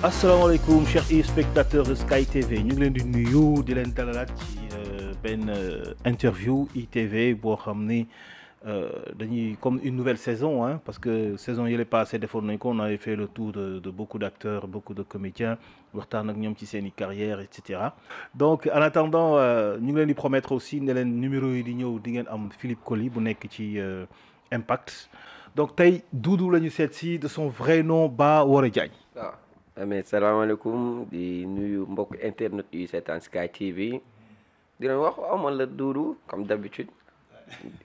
asalaamaaleykum chers spectateurs de Sky TV ñu ngi leen di nuyu di leen dalalaat ci benn interview ITV boo xam ni dañuy comme une nouvelle saison hein, parce que saison yële passé defoon nañ ko on avait fait le tour de beaucoup d'acteurs beaucoup de comédiens waxtaan ak ñoom ci seen i carrière et cetera donc en attendant ñu ngi leen di promettre aussi ne leen numéro yi di ñëw di ngeen am Philippe Coly bu nekk ci Impact donc tey Doudou la ñu seet si de son vrai nom Ba Woré Diagne. mais salaamaaleykum di nuyu mbokk internet yu seetaan Sky TV di leen wax waaw man la Doudou comme d'habitude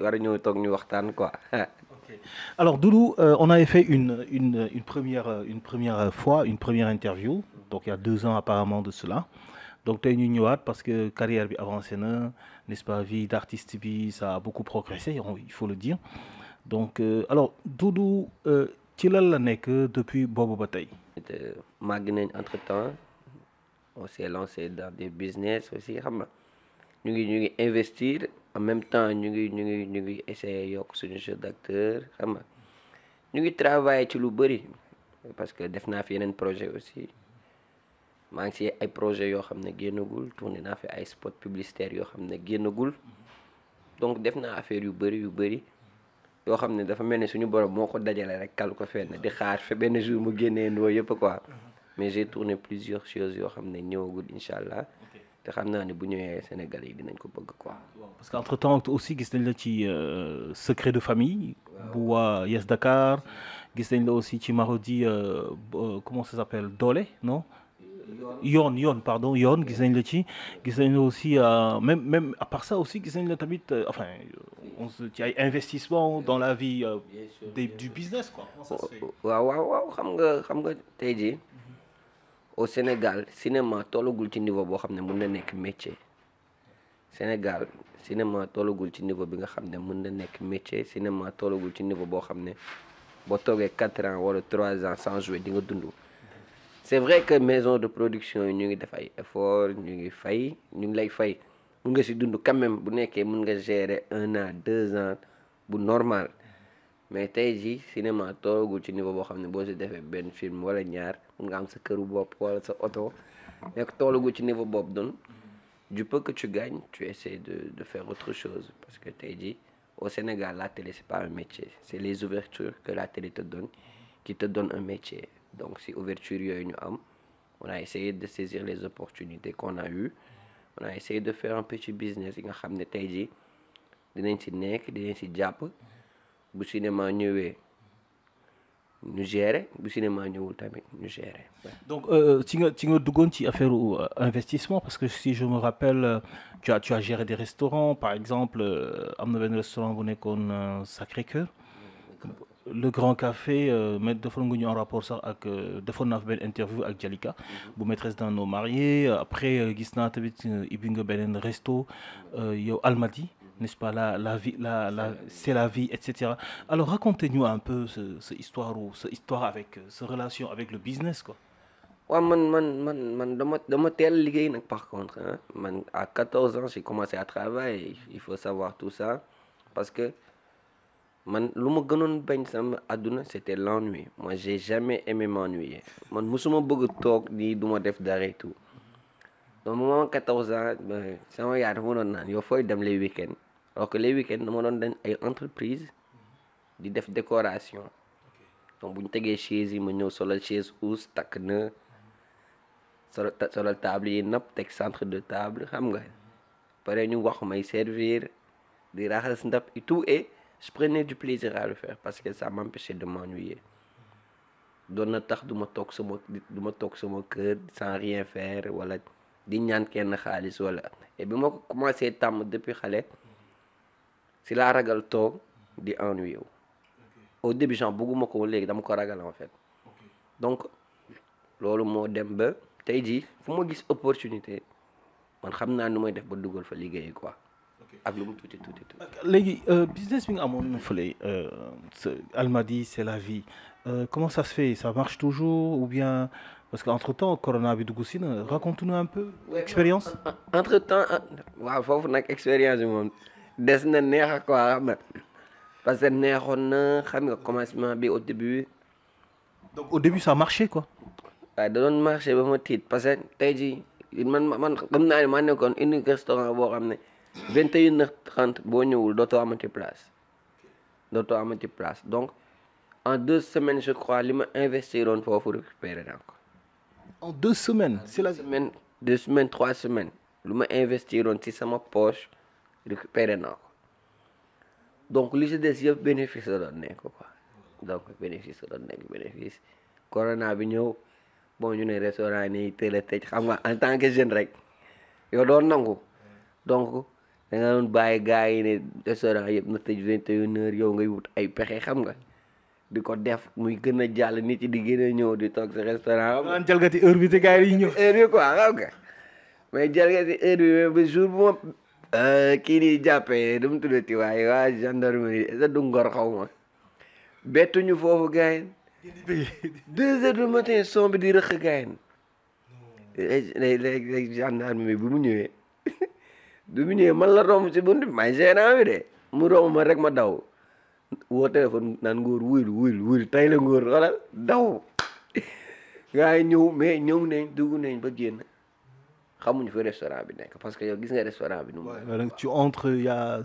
war a ñëw toog ñu waxtaan quoi. Okay. Alors Doudou, on avait fait une première fois une première interview donc il y a 2 ans apparemment de cela donc tey ñu ñëwaat parce que carrière bi avancé na n'est-ce pas vie d'artiste bi ça a beaucoup progressé il faut le dire donc alors Doudou ci lan la nekk depuis boobu ba tey. màgg nañ entre-temps on s'est lancé dans des business aussi xam nga ñu ngi investir en même temps ñu ngi essayer yokk suñu jeu d'acteur xam nga ñu ngi travailler ci lu bëri parce que def naa fi yeneen projet aussi maa ngi ci ay projets yoo xam ne génnagul tourné naa fi ay spot publicitaire yoo xam ne génnagul donc def naa affaire yu bëri yoo xam ne dafa mel ni suñu borom moo ko dajale rek kal ko fenn di xaar fe benn jour mu génnee ndoo yëpp quoi mais j'ai tourné plusieurs choses yoo xam ne ñëwagul incha allah te xam naa ne bu ñëwee Sénégal yi dinañ ko bëgg quoi. parce que entre temps aussi gis nañ la ci secret de famille. bu waa Yes Dakar gis nañ la aussi ci Marodi comment ça s'appelle Doole non. yoon pardon yoon gis nañ la ci gis nañ la aussi même à part ça aussi gis nañ la tamit enfin ci ay investissement dans la vie du business quoi. waaw xam nga tey jii au Sénégal cinéma tollagul ci niveau boo xam ne mën na nekk métier Sénégal cinéma tollagul ci niveau bi nga xam ne mën na nekk métier cinéma tollagul ci niveau boo xam ne boo toogee 4 ans wala 3 ans sans jouer di nga dund. c'est vrai que maison de production yi ñu ngi def ay effort ñu ngi lay fay mun nga si dund quand même bu nekkee mun nga gérer 1 an 2 ans bu normal mais tey jii cinéma toogul ci niveau boo xam ne boo si defee benn film wala ñaar mun nga am sa këru bopp wala sa oto nekk toogul ci niveau bopp donc du peu que tu gagnes tu essaies de faire autre chose parce que tey jii au Sénégal la télé c'est pas un métier c'est les ouvertures que la télé te donne qui te donne un métier. Donc si ouverture yooyu ñu am on a essayé de saisir les opportunités qu'on a eues on a essayé de faire un petit business yi nga xam ne tey jii dinañ ci jàpp bu cinéma ñëwee ñu gérer bu cinéma ñëwul tamit ñu gérer. donc ci nga duggoon ci affaire investissement parce que si je me rappelle tu as géré des restaurants par exemple am na benn restaurant bu nekkoon Sacré-Cœur. Le Grand Café defoon nga ñu en rapport sax ak defoon naa fa benn interview ak Jalika bu maîtresse d'un homme marié après gis naa tamit ibbi nga beneen resto yow Almadi n'est-ce pas la vie c'est la vie et cetera alors racontez-nous un peu ce histoire avec ce relation avec le business quoi. waaw man dama teel liggéey nag par contre hein man à 14 ans j'ai commencé à travailler il faut savoir tout ça parce que. man lu ma gënoon bañ sama àdduna c'était l'ennui moi j'ai jamais aimé m'ennuyer man musuma bëgg toog nii du ma def dara et tout donc moment 14 ans sama yaay dafa ma doon naan yow fooy dem les week-ends alors que les week-ends dama doon dañ ay entreprise di def décoration donc bu ñu tegee chaise yi ma ñëw solal chaise housse takk na solal table yi napp teg centre de table xam nga pare ñu wax may servir di raxas ndab et tout et je prenais du plaisir à le faire parce que ça m'empêchait de m'ennuyer doon na tax du ma toog sama kër sans rien faire wala di ñaan kenn xaalis wala et bi ma ko commencé tàmm depuis xale si laa ragal toog di ennuyer wu au début genre bëgguma ko léegi dama ko ragal en fait donc loolu moo dem ba tey jii fu ma gis opportunité man xam naa nu may def ba dugal fa liggéey quoi. ak lu mu tuuti. léegi business bi nga amoon fële Almadi c'est la vie comment ça se fait ça marche toujours ou bien parce que entre temps corona bi dugg si na raconte-nous un peu. expérience entre temps waaw foofu nag expérience bi moom des na neex quoi xam nga parce que neexoon na xam nga commencement bi au début. Donc au début ça marchait quoi. waaye da doon marché ba ma tiit parce que tey jii man xam naa ne maa nekkoon unique restaurant boo xam ne 21h30 boo ñëwul dootoo amati place donc en 2 semaines je crois li ma investiroon foofu récupéré naa ko. En 2 semaines. C'est la semaine 2 semaines 3 semaines lu ma investiroon ci sama poche récupéré naa ko donc li ci des yëpp bénéfice la doon nekk quoi donc bénéfice la doon nekk bénéfice corona bi ñëw. bon ñu ne restaurant yi teel a tëj xam nga en tant que jeune rek yow doon nangu donc da nga doon bàyyi gars yi ne restaurant yëpp na tëj 21h yow ngay wut ay pexe xam nga di ko def muy gën a jàll nit yi di gën a ñëw di toog sa restaurant. daan jalgati heure bi te gars yi ñëw. heure bi quoi xam nga mais jalgati heure bi même ba jour bu ma kii nii jàppee du mu tuddati waaye waa gendarmerie est-ce que du ngor xaw ma bettuñu foofu gars yi 2h du matin son bi di rëq gayen léegi gendarme bi bu mu ñëwee man la romb ci bunt bi may gérant bi de mu romb ma rek ma daw woo téléphone naan ngóor wuyul tey la ngóor xoolal daw gars yi ñëw nañ dugg nañ ba génn xamuñu fi restaurant bi nekk parce que yow gis nga restaurant bi nu mu donc tu entres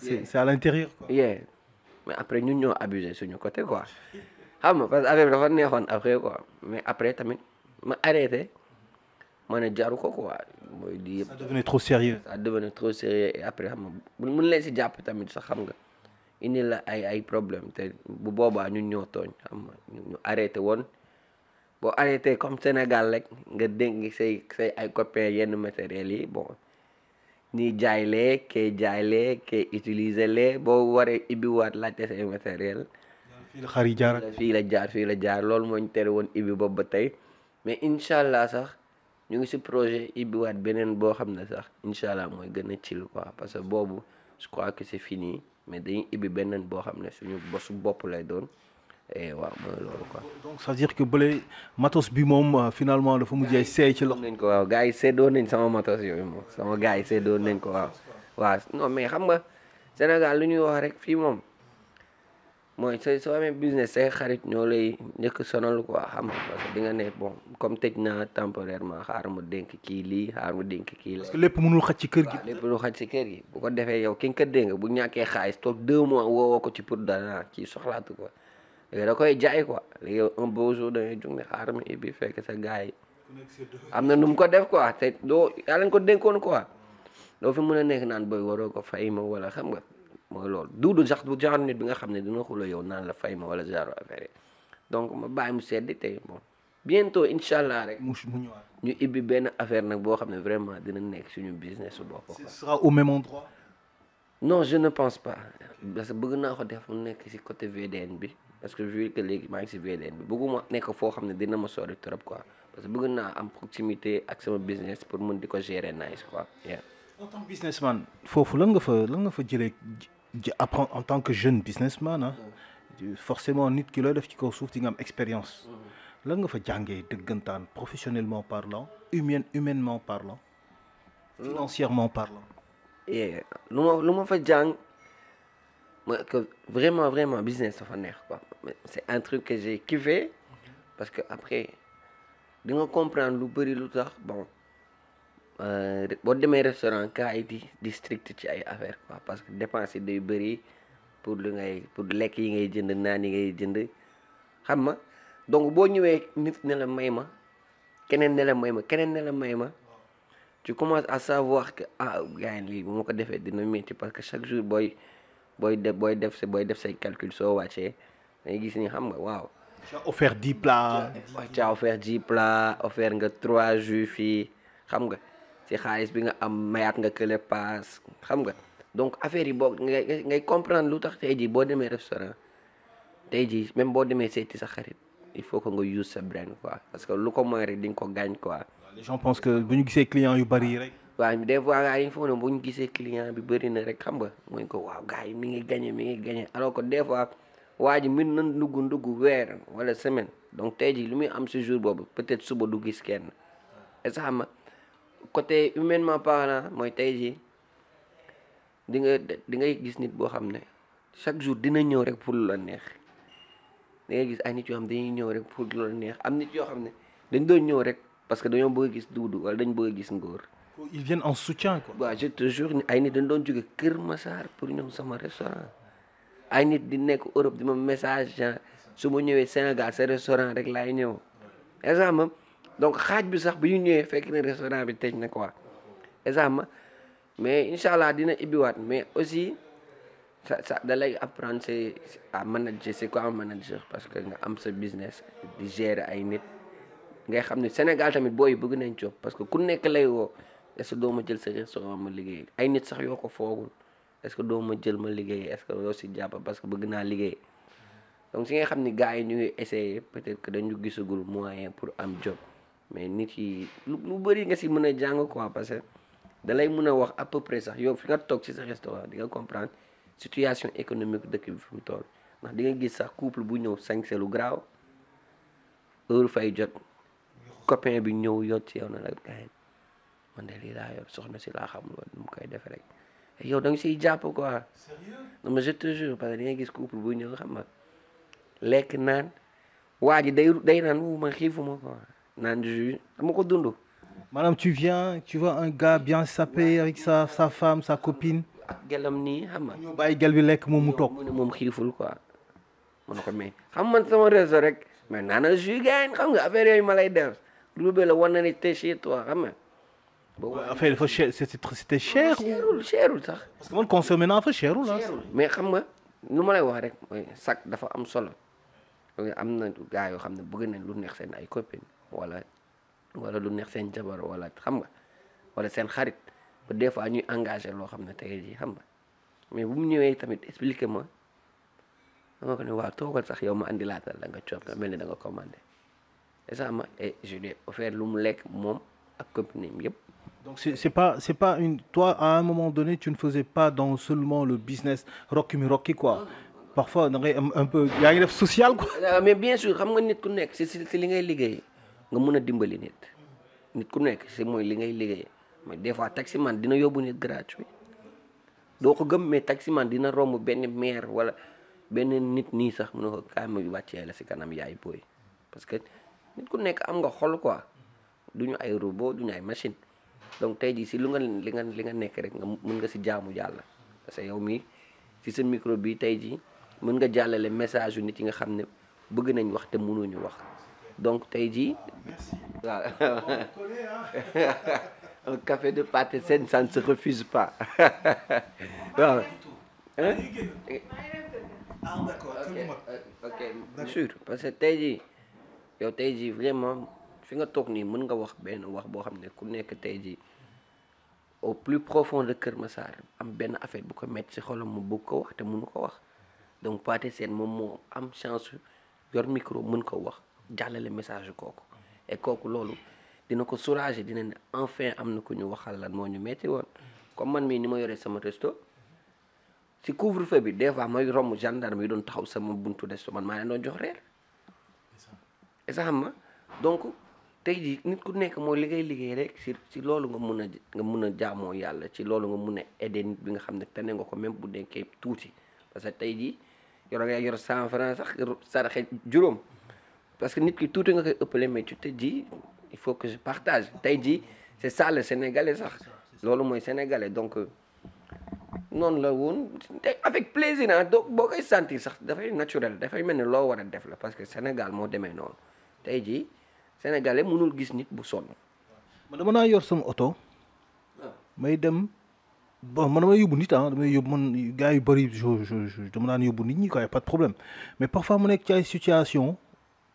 c'est à l'intérieur quoi. mais après ñun ñoo abusé suñu côté quoi xam nga parce que affaire bi dafa neexoon après quoi mais après tamit ma arrêté ma ne jaru ko quoi mooy di yëpp. Ça devenait trop sérieux. ça devenait trop sérieux et après xam nga mun leen si jàpp tamit sax xam nga indi la ay problème te bu boobaa ñun ñoo tooñ xam nga ñu arrêté woon boo arrêté comme Sénégal rek nga dénk say ay copains yenn matériels yi bon nii jaay lee kee utiliser lee boo waree ibbiwaat laajte say matériel fii la xar yi jaar fii la jaar loolu moo ñu tere woon ibbi boobu ba tey mais incha allah sax ñu ngi si projet ibbiwaat beneen boo xam ne sax incha allah mooy gën a chill quoi parce que boobu je crois que c'est fini mais dañuy ibbi beneen boo xam ne suñu bosu bopp lay doon et waaw mooy loolu quoi. donc ça veut dire que bële matos bi moom finalement dafa mujjee seey ci loxo. nañ ko waaw gars yi séddoo nañ sama matos yooyu moom sama gars yi séddoo nañ ko waaw non mais xam nga Sénégal lu ñuy wax rek fii moom. mooy soo amee business say xarit ñoo lay njëkk sonal quoi xam nga parce que di nga ne bon comme tëj naa temporairement xaar ma dénk kii lii parce que lépp mënul xaj ci kër gi. lépp mënul xaj ci kër gi bu ko defee yow ki nga ko dénk bu ñàkkee xaalis toog 2 mois woowoo ko ci pour dara kii soxlaatu ko léegi da koy jaay quoi léegi yow un beau jour da ngay jug ne xaar ma ibbi fekk sa gars yi am na nu mu ko def quoi te doo yaa leen ko dénkoon quoi doo fi mën a nekk naan booy waroo ko fay ma wala xam nga. mooy loolu duudu sax du genre nit bi nga xam ne dina xula yow naan la fay ma wala genre affaire donc ma bàyyi mu seddi tey bon bientôt incha allah rek mu ñëwaat ñu ibbi benn affaire nag boo xam ne vraiment dina nekk suñu business su bopp. ce sera au même endroit. non je ne pense pas parce que bëgg naa ko def mu nekk si côté VDN bi parce que vu que léegi maa ngi si VDN bi bëgguma nekk foo xam ne dina ma sori trop quoi parce que bëgg naa am proximité ak sama business pour mën di ko gérer nice quoi. en tant que businessman foofu lan nga fa jëlee. en tant que jeune businessman ah forcément nit ki looy def ci kaw suuf di nga am expérience lan nga fa jàngee dëggantaan professionnellement parlant humainement parlant financièrement parlant lu ma fa jàng mooy que vraiment business dafa neex quoi c'est un truc que j'ai kiffé parce que après di nga comprendre lu bëri lu tax bon boo demee restaurant kaa yi di strict ci ay affaire quoi parce que dépense yi day bëri pour lekk yi ngay jënd naan yi ngay jënd xam nga donc boo ñëwee nit ne la may ma keneen ne la may ma tu commences à savoir que gars yi lii bu ma ko defee dina métti parce que chaque jour booy def say calcul soo wàccee ngay gis ni xam nga waaw. tu as offert 10 plats. tu as offert 10 plats offert nga 3 jus fii xam nga. ci xaalis bi nga am mayaat nga kële paas xam nga donc affaire yi boo ngay comprendre lu tax tey jii boo demee restaurant tey jii même boo demee seeti sa xarit il faut que nga use sa brain quoi parce que lu ko mooy rek di nga ko gaañ quoi. les gens pensent que bu ñu gisee client yu bari rek. waaw des fois gars yi foog ne bu ñu gisee client bi bëri na rek xam nga mooy ko waaw gars yi mi ngi gagné alors que des fois waa ji mën na ndugg weer wala semaine donc tey jii lu muy am si jour boobu peut-être suba du gis kenn est-ce que xam nga côté humainement parlant mooy tey jii di ngay gis nit boo xam ne chaque jour dina ñëw rek pour lu la neex da ngay gis ay nit yoo xam dañuy ñëw rek pour lu la neex am nit yoo xam ne dañ doon ñëw rek parce que dañoo bëgg a gis Doudou wala dañ bëgg a gis Ngor. Ils viennent en soutien quoi. waaw je te jure ni ay nit dañ doon jóge Kër Massar pour ñëw sama restaurant ay nit di nekk Europe di ma message genre su ma ñëwee Sénégal sa restaurant rek laay ñëw exemple donc xaaj bi sax bu ñu ñëwee fekk ne restaurant bi tëj na quoi exemple mais incha allah dina ibbiwaat mais aussi ça da lay apprendre c'est à manager c'est quoi un manager parce que nga am sa business di gérer ay nit ngay xam ne Sénégal tamit booy bëgg nañ job parce que ku nekk lay woo est-ce que doo ma jël sa restaurant ma liggéey ay nit sax yoo ko foogul est-ce que doo ma jël ma liggéey est-ce que doo si jàpp parce que bëgg naa liggéey donc si nga xam ni gars yi ñu ngi essayer peut-être que dañu gisagul moyen pour am job mais nit yi lu bëri nga si mën a jàng quoi parce que da lay mën a wax à peu près sax yow fi nga toog ci sa restaurant di nga comprendre situation économique dëkk bi fi mu toll ndax di nga gis sax couple bu ñëw sañse lu graaw heure fay jot copain bi ñëw yot ci yow na la gars man de lii laa yor soxna si laa xamul woon nu mu koy defee rek yow da nga siy jàpp quoi. Sérieux? Non mais je te jure parce que di nga gis couple bu ñëw xam nga lekk naan waa ji day naan wu ma xiifuma quoi naan jus dama ko dund. Madame, tu vois un gars bien sapé avec sa femme, sa copine. ak gelam nii xam nga. ñu bàyyi gel bi lekk moom mu toog. mu ne moom xiiful quoi mu ne ko mais xam man sama réseau rek mais naan jus gaañ xam nga affaire yooyu ma lay def lu la war na ne te chez toi xam nga. affaire dafa cher c'était cher. cherul sax. parce que man consommé naa fa cherul la. mais xam nga lu ma lay wax rek mooy sac dafa am solo am na gars yoo xam ne bëgg nañ lu neex seen ay copines wala lu neex seen jabar wala xam nga wala seen xarit ba des fois ñuy engagé loo xam ne tey jii xam nga mais bu mu ñëwee tamit expliqué ma dama ko ne waaw toogal sax yow ma andi laatal da nga coop nga mel ni da nga commandé et ça ma et je lui ai offert lu mu lekk moom ak copine am yëpp. Donc c'est pas une toi à un moment donné tu ne faisais pas dans seulement le business Rocky quoi. Parfois da ngay am un peu yaa ngi def social quoi. mais bien sûr xam nga nit ku nekk si li ngay liggéey nga mun a dimbali nit ku nekk si mooy li ngay liggéey mais des fois taximan dina yóbbu nit gratuit doo ko gëm mais taximan dina romb benn maire wala benn nit nii sax mun na ko kaay ma wàccee la si kanam yaay booy parce que nit ku nekk am nga xol quoi duñu ay robot duñu ay machine donc tey jii si li nga nekk rek nga mën nga si jaamu yàlla parce que yow mii si sa micro bi tey jii mën nga jàllale message yu nit yi nga xam ne bëgg nañ wax te mënuñu wax donc tey jii waaw un café de pâté sène ça ne se refuse pas waaw. ok bien sûr parce que tey jii yow tey jii vraiment fi nga toog nii mën nga wax benn wax boo xam ne ku nekk tey jii au plus profond de Kër Massar am benn affaire bu ko metti ci xolam mu bëgg ko wax te mënu ko wax donc Pathé Sène moom moo am chance yor micro mën ko wax jàllale message kooku et kooku loolu dina ko soulager dina ne enfin am na ku ñu waxal lan moo ñu metti woon comme man mii ni ma yoree sama resto ci couvre-feu bi des fois may romb gendarme yi doon taxaw sama buntu resto man maa leen doon jox reer et ça xam nga donc tey jii nit ku nekk mooy li ngay liggéey rek si loolu nga mun a jaamoo yàlla ci loolu nga mun a aider nit bi nga xam ne tane nga ko même bu nekkee tuuti parce que tey jii yor nga yor 100 francs sax saraxe juróom parce que nit ki tuuti nga koy ëppale mais tu te dis il faut que je partage tey jii c'est ça le sénégalais sax loolu mooy sénégalais donc noonu la woon te avec plaisir ah donc boo koy sentir sax dafay naturel dafay mel ni loo war a def la parce que Sénégal moo demee noonu tey jii sénégalais mënul gis nit bu sonn. man dama naa yor sama oto may dem bon man damay yóbbu nit damay yóbbu man gars yu bëri dama daan yóbbu nit ñi quoi pas de problème mais parfois mu nekk ci ay situation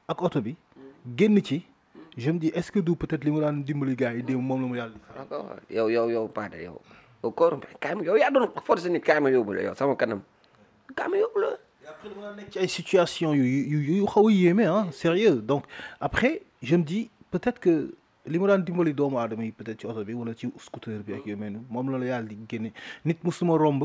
ak oto bi génn ci je me dis est-ce que du peut-être li ma daan dimbali gars yi démb moom la ma yàlla. d'accord yow Pathé yow koor kaay ma yow yaa doon force nit kaay ma yóbbu la yow sama kanam kaay ma yóbbu la. après dama daan nekk ci ay situation yu xaw a yéeme sérieux donc après je me dis peut-être que li ma daan dimbali doomu aadama yi peut-être ci oto bi wala ci scooter bi ak yu mel ni moom la yàlla di génne nit musuma romb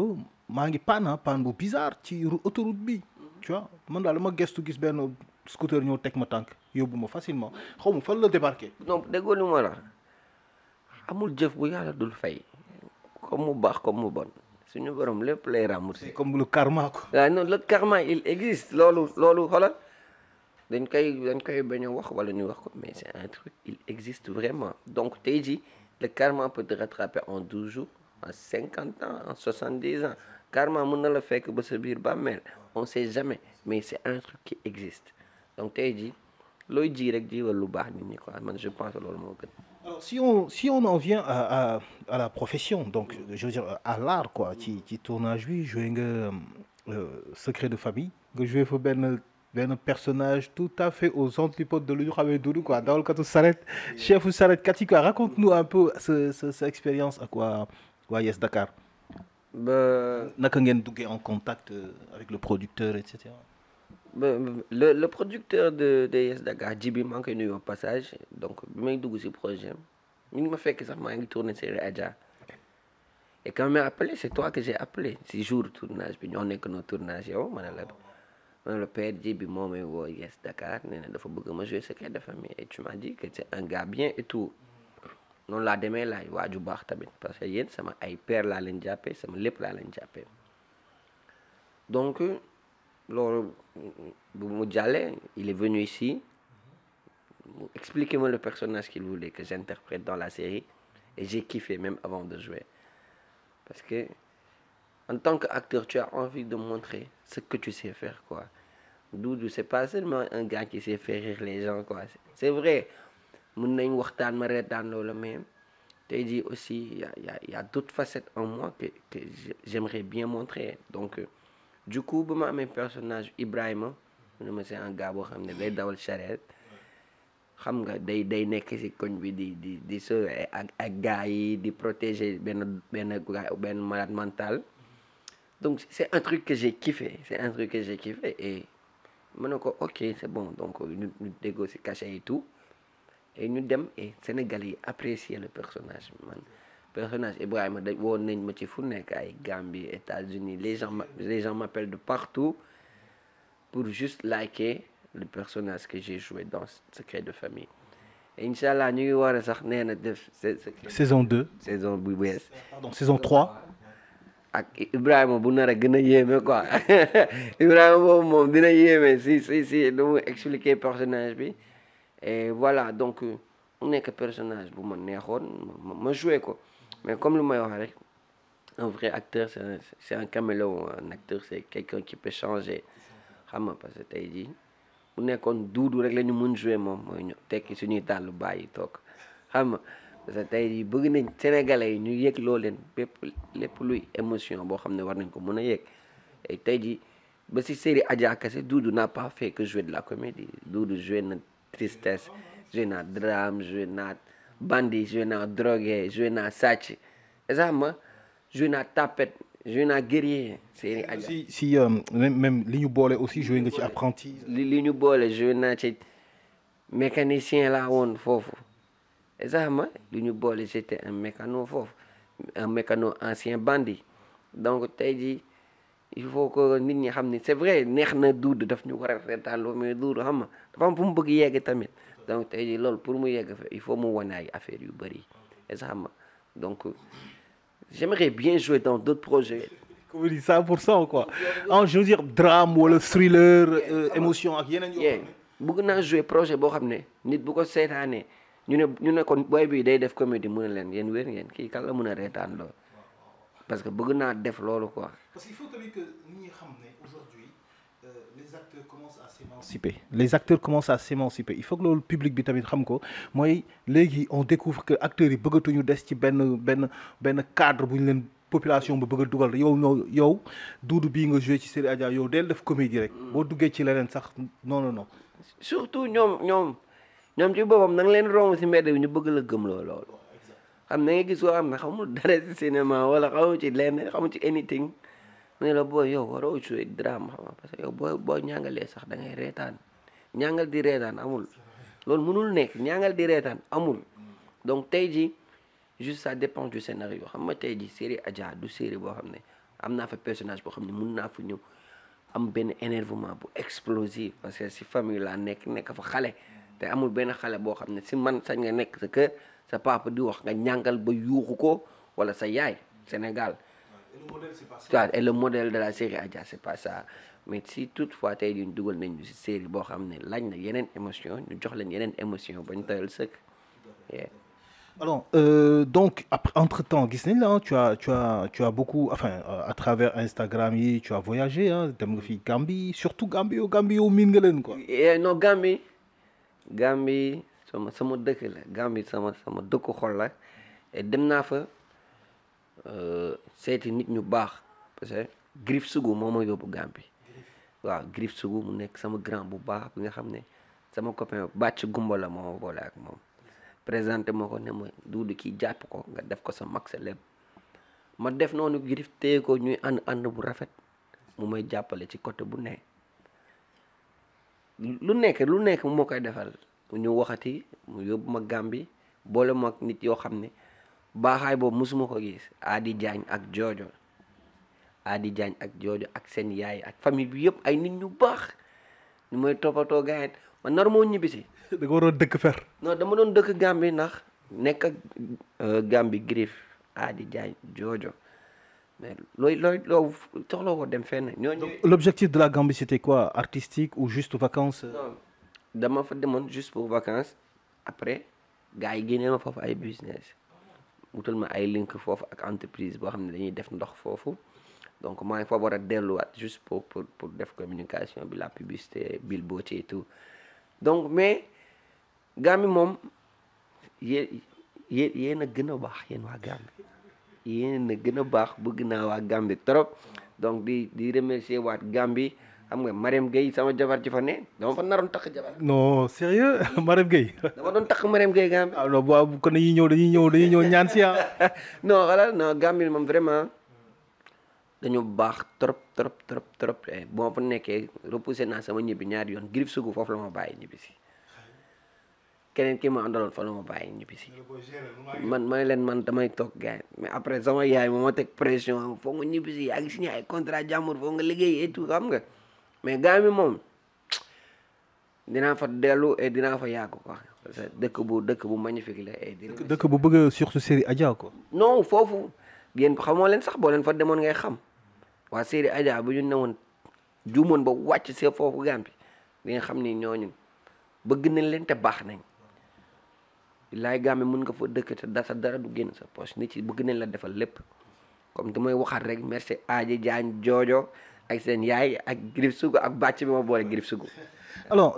maa ngi panne bu bizarre ci autoroute bi tu vois man daal dama gestu gis benn scooter ñëw teg ma tànk yóbbu ma facilement xaw ma fan la débarqué. donc déggoo li ma la amul jëf bu yàlla dul fay comme mu baax comme mu bon suñu borom lépp lay C'est rembourser. comme le karma, quoi. waaw non le karma il existe loolu xoolal dañ koy bañ a wax wala ñu wax ko mais c'est un truc il existe vraiment donc tey jii le karma peut te rattraper en 12 jours en 50 ans en 70 ans karma mën na la fekk ba sa biir bàmmeel on sait jamais mais c'est un truc qui existe donc tey jii looy ji rek jiwal lu baax nit ñi quoi man je pense que loolu moo gën. Alors, si on en vient à la profession, donc je veux dire à l'art, quoi, ci tournage bi joué nga secret de famille nga joué fa benn personnage tout à fait aux antipodes de lu ñu xamee Doudou, quoi, dawalkatu saret chefu saretkat yi, quoi. Raconte-nous un peu sa expérience ak waa Yes Dakar. ba Naka ngeen duggee en contact avec le producteur et cetera. le producteur de Yes Dakar Djibi maa ngi koy nuyu au passage donc bi may dugg ci projet am mi ngi ma fekk sax maa ngi tourné série Adja et quand il m'a appelé c'est toi que j'ai appelé ci jour tournage bi ñoo nekk no tournage yow ma ne la père Djibi moo may woo Yes Dakar nee na dafa bëgg ma jouer secret de famille et tu m'as dit que c'est un gars bien et tout noonu laa demee laay waaju baax tamit parce que yéen sama ay père laa leen jàppee sama lépp laa leen jàppee donc loolu bu mu jàllee il est venu ici mu expliquer moi le personnage qu'il voulait que j'interprète dans la série et j'ai kiffé même avant de jouer parce que en tant qu'acteur tu as envie de montrer ce que tu sais faire quoi Doudou c'est pas seulement un gars qui sait faire rire les gens quoi c'est vrai mën nañ waxtaan ma reetaan loolu mais tey jii aussi y a d'autres facettes en moi que j'aimerais bien montrer donc du coup ba ma amee personnage Ibrahima mu ne ma c'est un gars boo xam ne day dawal charrette xam nga day nekk ci koñ bi di sauver ak gars yi di protéger benn malade mental donc c'est un truc que j'ai kiffé et ma ne ko ok c'est bon donc ñu déggoo ci cachet et tout et ñu dem et Sénégalais yi apprécier le personnage personnage Ibrahima da woon nañ ma ci fu nekk ay Gambie États-Unis les gens m'appellent de partout pour juste liker le personnage que j'ai joué dans Secret de famille et Inch'Allah ñu ngi war a sax nee na def saison 2 saison bu bees pardon saison 3 ak Ibrahima bu nar a gën a yéeme quoi Ibrahima boobu moom dina yéeme si du mu expliquer personnage bi et voilà donc mu nekk personnage bu ma neexoon ma joué ko mais comme lu may wax rek un vrai acteur c'est un caméléon un acteur c'est quelqu'un qui peut changer xam nga parce que tey jii bu nekkoon Doudou rek la ñu mën joué moom mooy ñu tekki suñuy tàllu bàyyi toog xam nga parce que tey jii bëgg nañ Sénégalais yi ñu yëg loo leen lépp luy émotion boo xam ne war nañ ko mën a yëg et tey jii ba si série Adja Kassé Doudou n'a pas fait que jouer de la comédie Doudou joué na tristesse joué naa drame joué naa bandit joué naa drogué joué naa sàcc exactement joué naa tapette joué naa guerrier série Adja si même li ñu boole aussi joué nga ci apprenti li ñu boole joué naa ci mécanicien laa woon foofu exactement li ñu boole j'étais un mécano foofu un mécano ancien bandit donc tey jii il faut que nit ñi xam ni c'est vrai neex na Doudou daf ñu war a reetaanloo mais Doudou xam nga dafa am fu mu bëgg yegg tamit donc tey jii loolu pour mu yegg fa il faut mu wane ay affaires yu bëri exactement donc j'aimerais bien jouer dans d'autres projets. Comme dit 100% quoi. Je veux dire drame wala thriller émotion ak yeneen yoo. bëgg naa jouer projet boo xam ne nit bu ko seetaanee ñu ne kon boy bi day def comédie mu ne leen yéen wér ngeen kii kan la mën a reetaan loolu parce que bëgg naa def loolu quoi. Parce qu'il faut tamit que nit ñi xam ne aujourd'hui les acteurs commencent à s'émanciper. Les acteurs commencent à s'émanciper. Il faut que loolu public bi tamit xam ko mooy léegi on découvre que acteurs yi bëggatuñu des ci benn cadre bu ñu leen population bu bëgg a dugal yow Doudou bii nga joué ci série Adja yow del def comédie rek. boo duggee ci leneen sax non. surtout ñoom ci boppam na nga leen romb si mbedd bi ñu bëgg la gëm loolu xam na nga gis koo xam ne xamul dara si cinéma wala xamul ci lenn xamul ci anything mu ne la booy yow waroo jouer drame xam nga parce que yow boo ñàngalee sax da ngay reetaan ñàngal di reetaan amul loolu mënul nekk ñàngal di reetaan amul donc tey jii juste ça dépend du scénario xam nga tey jii série Adja du série boo xam ne am naa fa personnage boo xam ne mun naa fa ñëw am benn énervement bu explosif parce que si famille laa nekk fa xale te amul benn xale boo xam ne si man sañ nga nekk sa kër sa papa di wax nga ñàngal ba yuuxu ko wala sa yaay Sénégal et le modèle de la série Adja c'est pas ça mais si toutefois tey jii ñu dugal nañ ñu si série boo xam ne laaj na yeneen émotion ñu jox leen yeneen émotion bañ tayal sëkk. Alors, donc, entre-temps, gis nañ la, hein, tu as beaucoup, enfin, à travers Instagram, tu as voyagé, hein, dem nga fi Gambie, surtout Gambie yow miin nga leen quoi. Non Gambie sama dëkk la Gambie sama dëkku xol la et dem naa fa seeti nit ñu baax parce que Griff Sougou moo ma yóbbu Gambie waaw Griff Sougou mu nekk sama grand bu baax bi nga xam ne sama copain bàcc gumba la moo ma boole ak moom présenté moo ko ne ma Doudou kii jàpp ko nga def ko sa mag sa lépp ma def noonu Griff téye ko ñuy ànd bu rafet mu may jàppale ci côté bu ne lu nekk moo koy defal mu ñu waxati mu yóbbu ma Gambie boole ma ak nit yoo xam ne baaxaay boobu mosuma ko gis Adi Diagne ak Jojo ak seen yaay ak famille bi yëpp ay nit ñu baax ñu may toppatoo gaayet man nar moo ñibbisi. da nga waroon dëkk fer. non dama doon dëkk Gambie ndax nekk ak Gambie Griff Adi Diagne Jojo mais loo soxla ko dem fenn. L'objectif de la Gambie c'était quoi? Artistique ou juste vacances? Non dama fa demoon juste pour vacances après gars yi génnee ma foofu ay business wutal ma ay link foofu ak entreprise boo xam ne dañuy def ndox foofu donc maa ngi fa war a delluwaat juste pour def communication bi la publicité billboard et tout donc mais Gambie moom yéen a gën a baax yéen waa Gambie yéen a gën a baax bëgg naa waa Gambie trop donc di remercier waat Gambie xam nga Marème Gueye sama jabar ci fa ne dama fa naroon takk jabar. non sérieux Marème Gueye. dama doon takk Marème Gueye Gambie. ah non bu kon dañuy ñëw ñaan si ah. non voilà non Gambie moom vraiment dañu baax trop boo fa nekkee repoussé naa sama ñibbi ñaari yoon Griff Sougou foofu la ma bàyyi ñibbi si keneen ki ma àndaloon fa la ma bàyyi ñibbi si man damay toog gars mais après sama yaay moo ma teg pression foog nga ñibbi si yaa ngi signé ay contrat jàmbur foog nga liggéey et tout xam nga mais Gambie moom dinaa fa dellu et dinaa fa yàgg quoi parce que dëkk bu magnifique la et dëkk bu bëgg surtout série Adja quoi. non foofu yéen xamoo leen sax boo leen fa demoon ngay xam waa série Adja bu ñu newoon juumoon ba wàcc see foofu Gambie di nga xam ni ñooñu bëgg nañ leen te baax nañ billaay Gambie mën nga fa dëkk te dara du génn sa poche nit yi bëgg nañ la defal lépp comme damay waxaat rek merci Adi Diagne Jojo ak seen yaay ak Griff Sougou ak bàcc bi ma boole Griff Sougou. Alors,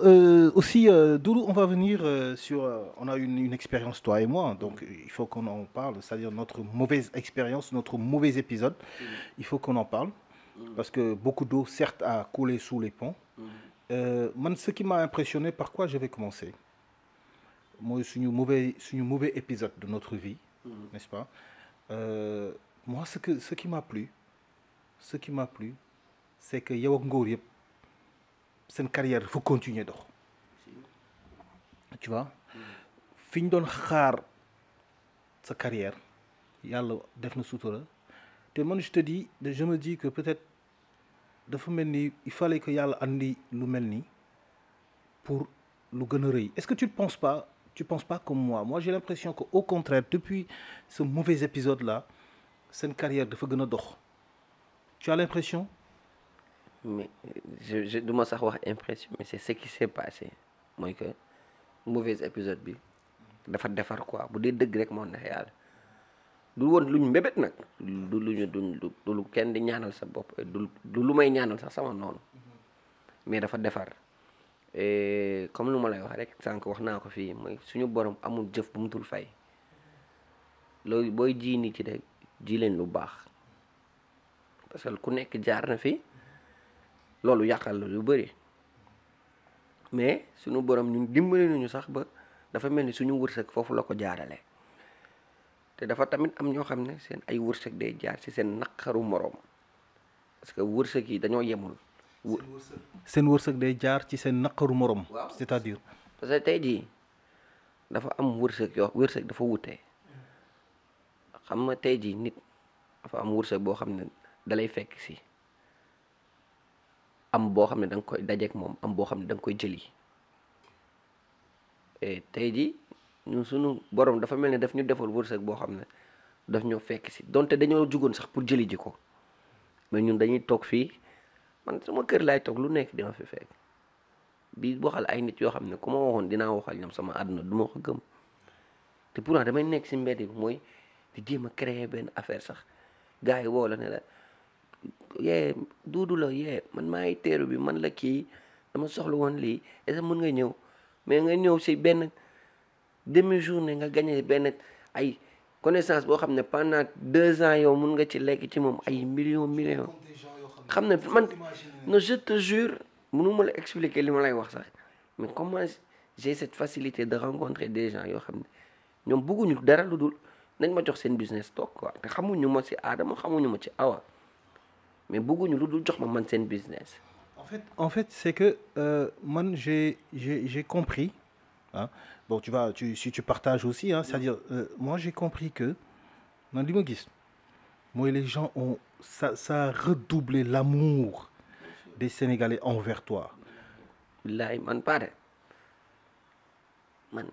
aussi, Doudou, on va venir sur... on a une expérience, toi et moi, donc il faut qu'on en parle, c'est-à-dire notre mauvaise expérience, notre mauvais épisode, il faut qu'on en parle, parce que beaucoup d'eau, certes, a coulé sous les ponts. Moi, ce qui m'a impressionné, par quoi je vais commencer? Moi, c'est un mauvais épisode de notre vie, n'est-ce pas? Moi, ce qui m'a plu, c'est que yow ak Ngor yëpp seen carrière dafa continuer dox tu vois fi ñu doon xaar sa carrière yàlla def na sutura te man je me dis que peut-être dafa mel ni il fallait que yàlla andi lu mel ni pour lu gën a rëy. Est-ce que tu penses pas comme moi j'ai l'impression que au contraire depuis ce mauvais épisode là seen carrière dafa gën a dox. Tu as l'impression? Mais je du ma sax wax impression mais c'est ce qui s'est passé mooy que mauvais épisode bi dafa defar quoi bu dee dëgg rek moo neex yàlla du woon luñ mbébét nag du lu kenn di ñaanal sa bopp du lu may ñaanal sax sama noonu mais dafa defar et comme lu ma lay wax rek sànq wax naa ko fii mooy suñu borom amul jëf bu mu dul fay loolu booy ji nit ci rek ji leen lu baax parce que ku nekk jaar na fi. loolu yàqal la lu bëri mais suñu borom ñun dimbali nañu sax ba dafa mel ni suñu wërsëg foofu la ko jaarale te dafa tamit am ñoo xam ne seen ay wërsëg day jaar ci seen naqaru moroom parce que wërsëg yi dañoo yemul. seen wërsëg day jaar ci seen naqaru moroom. waaw c'est-à-dire. parce que tey jii dafa am wërsëg dafa wute xam nga tey jii nit dafa am wërsëg boo xam ne dalay fekk si. am boo xam ne da nga koy dajeek moom am boo xam ne da nga koy jëli et tey ji ñun suñu borom dafa mel ne daf ñu defal wërsëg boo xam ne daf ñoo fekk si donte dañoo jugoon sax pour jëli ji ko mais ñun dañuy toog fii man sama kër laay toog lu nekk dina fi fekk di waxal ay nit yoo xam ne ku ma waxoon dinaa waxal ñoom sama àdduna du ma ko gëm te pourtant damay nekk si mbedd bi mooy di jéem a créer benn affaire sax gars yi woo la ne la yee duudu la yee man maa ngi teeru bi man la kii dama soxla woon lii est-ce que mën nga ñëw mais nga ñëw si benn demi journée nga gagné benn ay connaissance boo xam ne pendant 2 ans yow mun nga ci lekk ci moom ay millions xam ne man non je te jure mënuma la expliquer li ma lay wax sax mais comment j'ai cette facilité de rencontrer des gens yoo xam ne ñoom bëgguñu dara lu dul nañ ma jox seen business toog quoi te xamuñu ma ci Adama xamuñu ma ci Awa mais bëgguñu lu dul jox ma man seen business. En fait, c'est que man j'ai compris. Hein. Bon, si tu partages aussi, hein, c'est-à-dire, moi j'ai compris que, man, li ma gis, moi les gens ont, ça a redoublé l'amour des Sénégalais envers toi. Billaay man pare man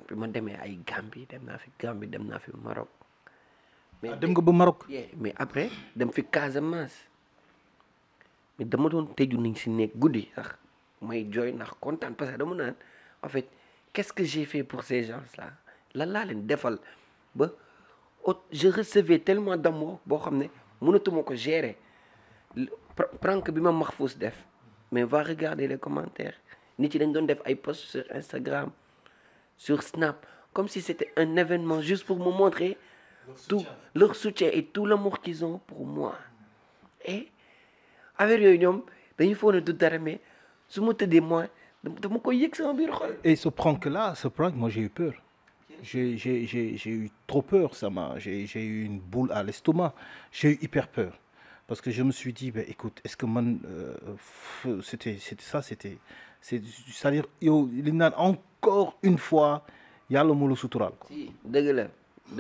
bi ma demee ay Gambie dem naa fi Gambie dem naa fi Maroc. mais dem nga ba Maroc. mais après dem fi Casamance mais dama doon tëju nañ si nekk guddi sax may jooy ndax kontaan parce que dama naan en fait qu'est-ce que j'ai fait pour ces gens-là lan laa leen defal ba je recevais tellement d'amour boo xam ne mënatuma ko gérer prank bi ma Mahfouz def mais va regarder les commentaires nit yi dañ doon def ay posts sur Instagram sur Snap comme si c'était un événement juste pour me montrer tout leur soutien et tout l'amour qu'ils ont pour moi et affaire yooyu ñoom dañuy foog ne du dara mais su ma tëddee moi dama koy yëg sama biir xol. Et ce prank, moi j'ai eu peur. J'ai eu trop peur, j'ai eu une boule à l'estomac. J'ai eu hyper peur. Parce que je me suis dit, ben, écoute, est-ce que man, c'est-à-dire, yow li naan encore une fois, yàlla moo la suturaal. si dëgg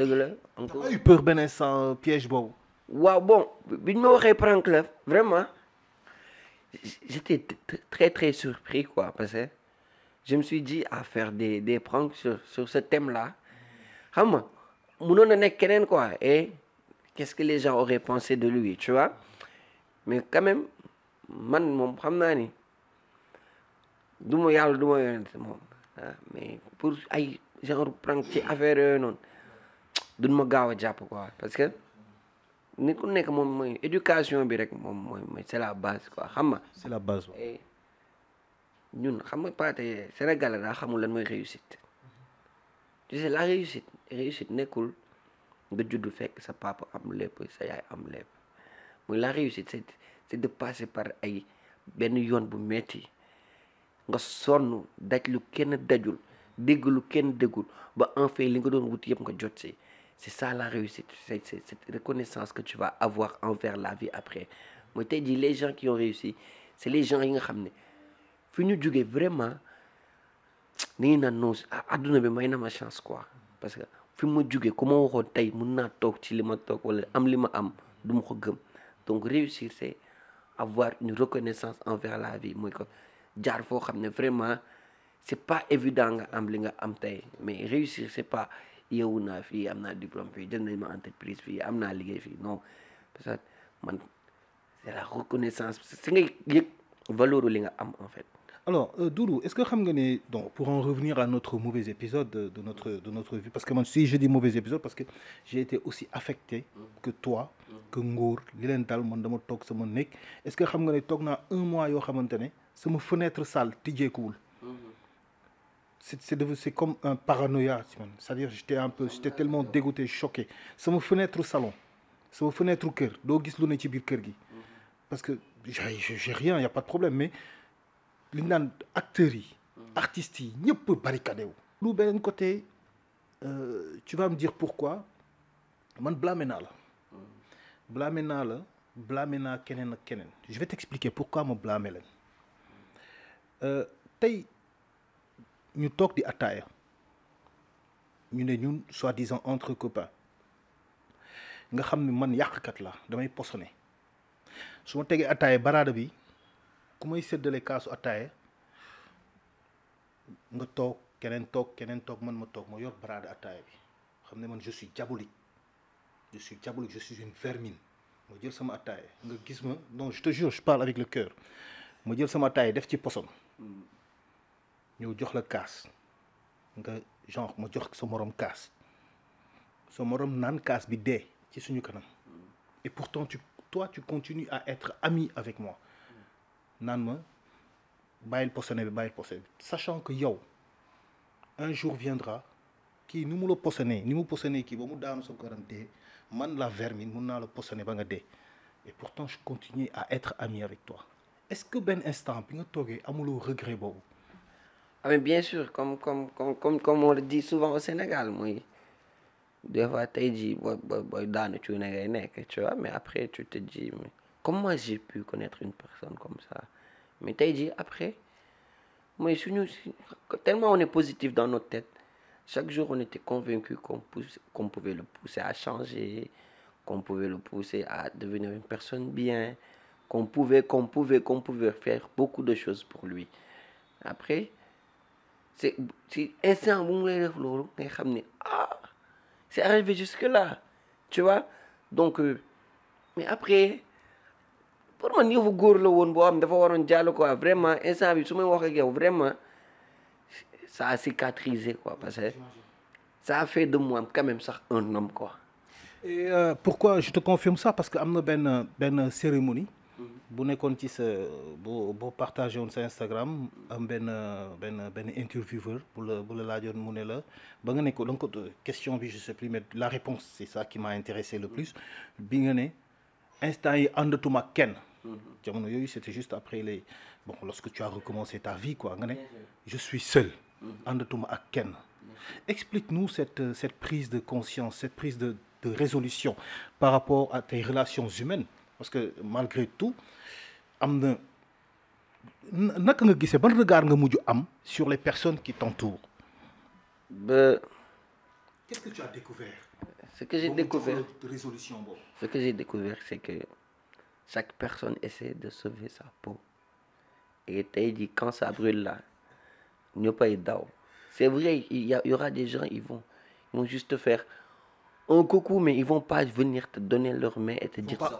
la encore. T'as eu peur benn instant piège boobu. waaw bon bi ñu ma waxee prank la vraiment j'étais très très surpris quoi parce que je me suis dit à faire des pranks sur ce thème-là xam nga mënoon na nekk keneen quoi et qu'est-ce que les gens auraient pensé de lui tu vois mais quand même man moom xam naa ni du ma yàlla du ma yonent moom mais pour ay genre prank ci affaire yooyu noonu duñ ma gaaw a jàpp quoi parce que nit ku nekk moom mooy éducation bi rek moom mooy c'est la base quoi xam nga. C'est la base. ñun xam nga paate Sénégal daa xamul lan mooy réussite tu sais la réussite nekkul nga juddu fekk sa papa am lépp sa yaay am lépp mooy la réussite c'est de passer par ay benn yoon bu metti nga sonn daj lu kenn dajul dégg lu kenn déggul ba enfin li nga doon wut yëpp nga jot si. C'est ça la réussite, c'est cette reconnaissance que tu vas avoir envers la vie après. Moi, t'ai dit, les gens qui ont réussi, c'est les gens qui ont ramené. Fi ñu jógee vraiment nii na non adduna bi may na ma chance quoi parce que fi ma jógee ku ma waxoon tey mun naa toog ci li ma toog wala am li ma am du ma ko gëm donc réussir c'est avoir une reconnaissance envers la vie mooy ko jaar foo xam ne vraiment c'est pas évident nga am li nga am tey mais réussir c'est pas yeewu naa fii am naa diplôme fii jël nañ ma entreprise fii am naa liggéey fii non parce que man c'est la reconnaissance si ngay yëg valeur li nga am en fait. Alors Doudou, est-ce que xam nga ne donc pour en revenir à notre mauvais épisode de notre vie parce que man si je dis mauvais épisode parce que j'ai été aussi affecté que toi que Ngor li leen dal man dama toog sama nekk est-ce que xam nga ne toog naa 1 mois yoo xamante ne sama fenêtre salle tijjeekuwul. C'est comme un paranoïa, c'est-à-dire j'étais tellement dégoûté, choqué. Sama fenêtre salon, sama fenêtre kër doo gis lu ne ci biir kër gi parce que j'ai rien, y a pas de problème mais li ñu naan acteurs yi, artistes yi ñëpp barricadé wu. Lu beneen côté tu vas me dire pourquoi man blâmé naa la keneen ak keneen. Je vais t'expliquer pourquoi ma blâmé leen tey. ñu toog di attaaya ñu ne ñun soi-disant entre copains nga xam ne man yàqkat la damay posone su ma tegee attaaya baraada bi ku may séddale kaasu attaaya nga toog keneen toog man ma toog ma yor baraada attaaya bi xam ne man je suis diabolique je suis diabolique, je suis une vermine. ma jël sama attaaya nga gis ma non je te jure je parle avec le cœur ma jël sama attaaya def ci poson ñëw jox la kaas nga genre ma jox sa morom kaas sa morom naan kaas bi dee ci suñu kanam et pourtant toi tu continues à être ami avec moi naan ma bàyyil posone bi sachant que yow un jour viendra kii ni mu la posone ni mu posone kii ba mu daanu sa kanam dee man la vermine mun naa la posone ba nga dee et pourtant je continue à être ami avec toi est-ce que benn instant bi nga toogee amuloo regret boobu. Ah mais bien sûr comme on le dit souvent au Sénégal mooy des fois tey jii booy daanu cuune ngay nekk tu vois mais après tu te dis mais comment j'ai pu connaître une personne comme ça mais tey jii après mooy suñu tellement on est positif dans notre tête chaque jour on était convaincu qu'on pouvait le pousser à changer, qu'on pouvait le pousser à devenir une personne bien, qu'on pouvait faire beaucoup de choses pour lui. Après c'est instant bu mu lay def loolu ngay xam ne c'est arrivé jusque là tu vois donc mais après pour man yëfu góor la woon boo xam dafa waroon jàll quoi vraiment instant bi su may wax ak yow vraiment ça a cicatrisé quoi parce que ça a fait de moi quand même sax un homme quoi. Et pourquoi je te confirme ça parce que am na benn cérémonie bu nekkoon ci sa boo partagé woon sa Instagram am benn intervieweur bu la laajoon mu ne la ba nga ne ko donc question bi je sais plus mais la réponse c'est ça qui m'a intéressé le plus bi nga ne instant yi àndatuma kenn jamono yooyu c'était juste après lorsque tu as recommencé ta vie quoi nga ne je suis seul àndatuma ak kenn explique-nous cette prise de conscience cette prise de résolution par rapport à tes relations humaines parce que malgré tout am na naka nga gisee ban regard nga mujj am sur les personnes qui t'entourent. Qu'est-ce que tu as découvert? Ce que j'ai découvert résolution boobu. Ce que j'ai découvert c'est que chaque personne essaie de sauver sa peau et tey jii quand ça brûle là ñëppay daw c'est vrai il y aura des gens ils vont juste te faire un coucou mais ils vont pas venir te donner leur main et te dire ça.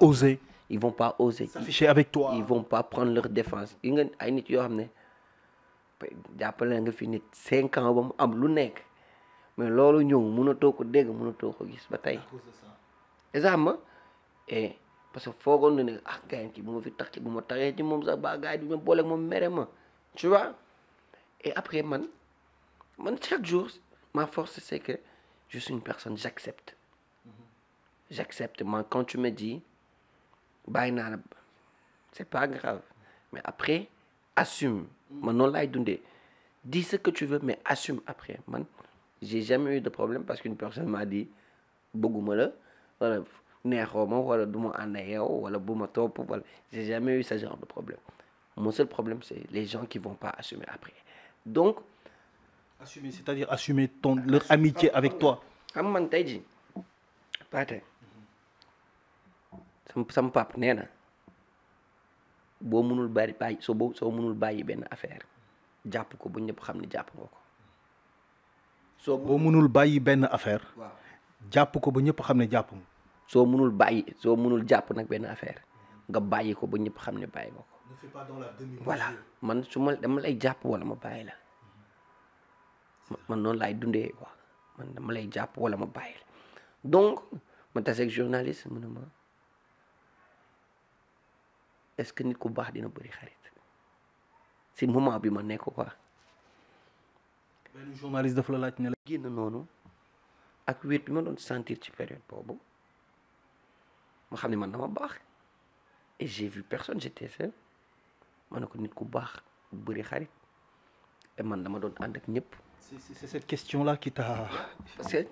Ils vont pas oser s'afficher avec toi. Ils vont pas prendre leur défense yi nga ay nit yoo xam ne jàppale nga fi nit 5 ans ba mu am lu nekk mais loolu ñëw mënatoo ko dégg mënatoo ko gis ba tey exactement et parce que foogoon na ne gars ki bu ma fi tax ci bu ma taxee ci moom sax ba gars yi du ma boole ak moom mere ma tu vois et après man chaque jour ma force c'est que je suis une personne j'accepte man quand tu me dis bàyyi naa la c'est pas grave mais après assume man noonu laay dundee dis ce que tu veux mais assume après man j'ai jamais eu de problème parce qu'une personne m'a dit bëgguma la wala neexoo ma wala du ma ànd ak yow wala bu ma topp wala j'ai jamais eu ce genre de problème mon seul problème c'est les gens qui vont pas assumer après donc assumer c'est-à-dire assumer leur amitié avec toi xam man tey ji Pathé sama pap nee na boo mënul bàyyi soo mënul bàyyi benn affaire jàpp ko ba ñëpp xam ne jàpp nga ko boo mënul bàyyi benn affaire waaw jàpp ko ba ñëpp xam ne jàpp nga soo mënul jàpp nag benn affaire nga bàyyi ko ba ñëpp xam ne bàyyi nga ko ne fais pas dans la demi-mesure. voilà man dama lay jàpp wala ma bàyyi la man noonu laay dundee quoi man dama lay jàpp wala ma bàyyi la donc ma taseeg journaliste mu ne ma est-ce que nit ku baax dina bëri xarit si moment bi ma nekk quoi. benn journaliste dafa la laaj ne la. génn noonu ak wéet bi ma doon sentir ci période boobu ma xam ne man dama baax et j'ai vu personne j'étais seul ma ne ko nit ku baax bëri xarit et man dama doon ànd ak ñëpp. c'est cette question-là qui t'a. parce que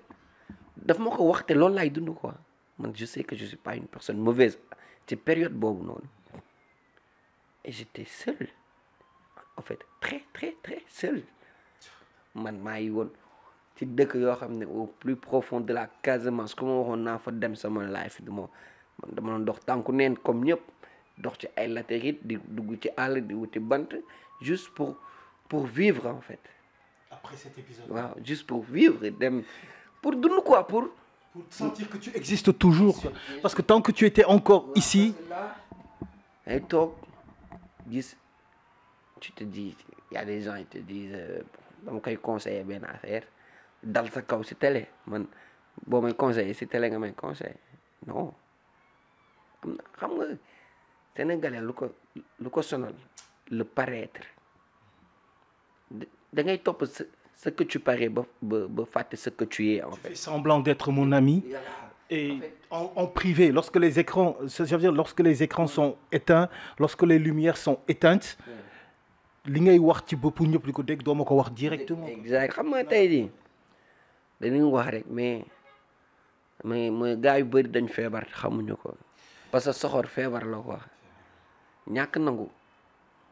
daf ma ko wax te loolu laay dund quoi man je sais que je suis pas une personne mauvaise ci période boobu noonu. Et j'étais seul en fait très très très seul man maa ngi woon ci dëkk yoo xam ne au plus profond de la Casamance ku ma waxoon naa fa dem sama life du man dama doon dox tànku neen comme ñëpp dox ci ay latérite di dugg ci àll di wuti bant juste pour vivre en fait. Après cet épisode. waaw juste pour vivre dem pour dund quoi pour Pour sentir que tu existes toujours. Quoi. Parce que tant que tu étais encore ici. Ay toog gis tu te dis y a des gens ils te disent dama koy conseiller benn affaire dal sa kaw si télé man boo may conseiller si télé nga may conseiller non am na xam nga sénégalais lu ko sonal le paraître da ngay topp ce que tu parais ba fàtte ce que tu es en fait. Tu fais semblant d'être mon ami. Et en privé, lorsque les écrans, ça veut dire lorsque les écrans sont éteints, lorsque les lumières sont éteintes, li ngay wax ci bopp ñëpp li ko dégg doo ma ko wax directement. Exact xam nga tey jii dañuy wax rek mais gars yu bëri dañ feebar xamuñu ko parce que soxor feebar la quoi ñàkk nangu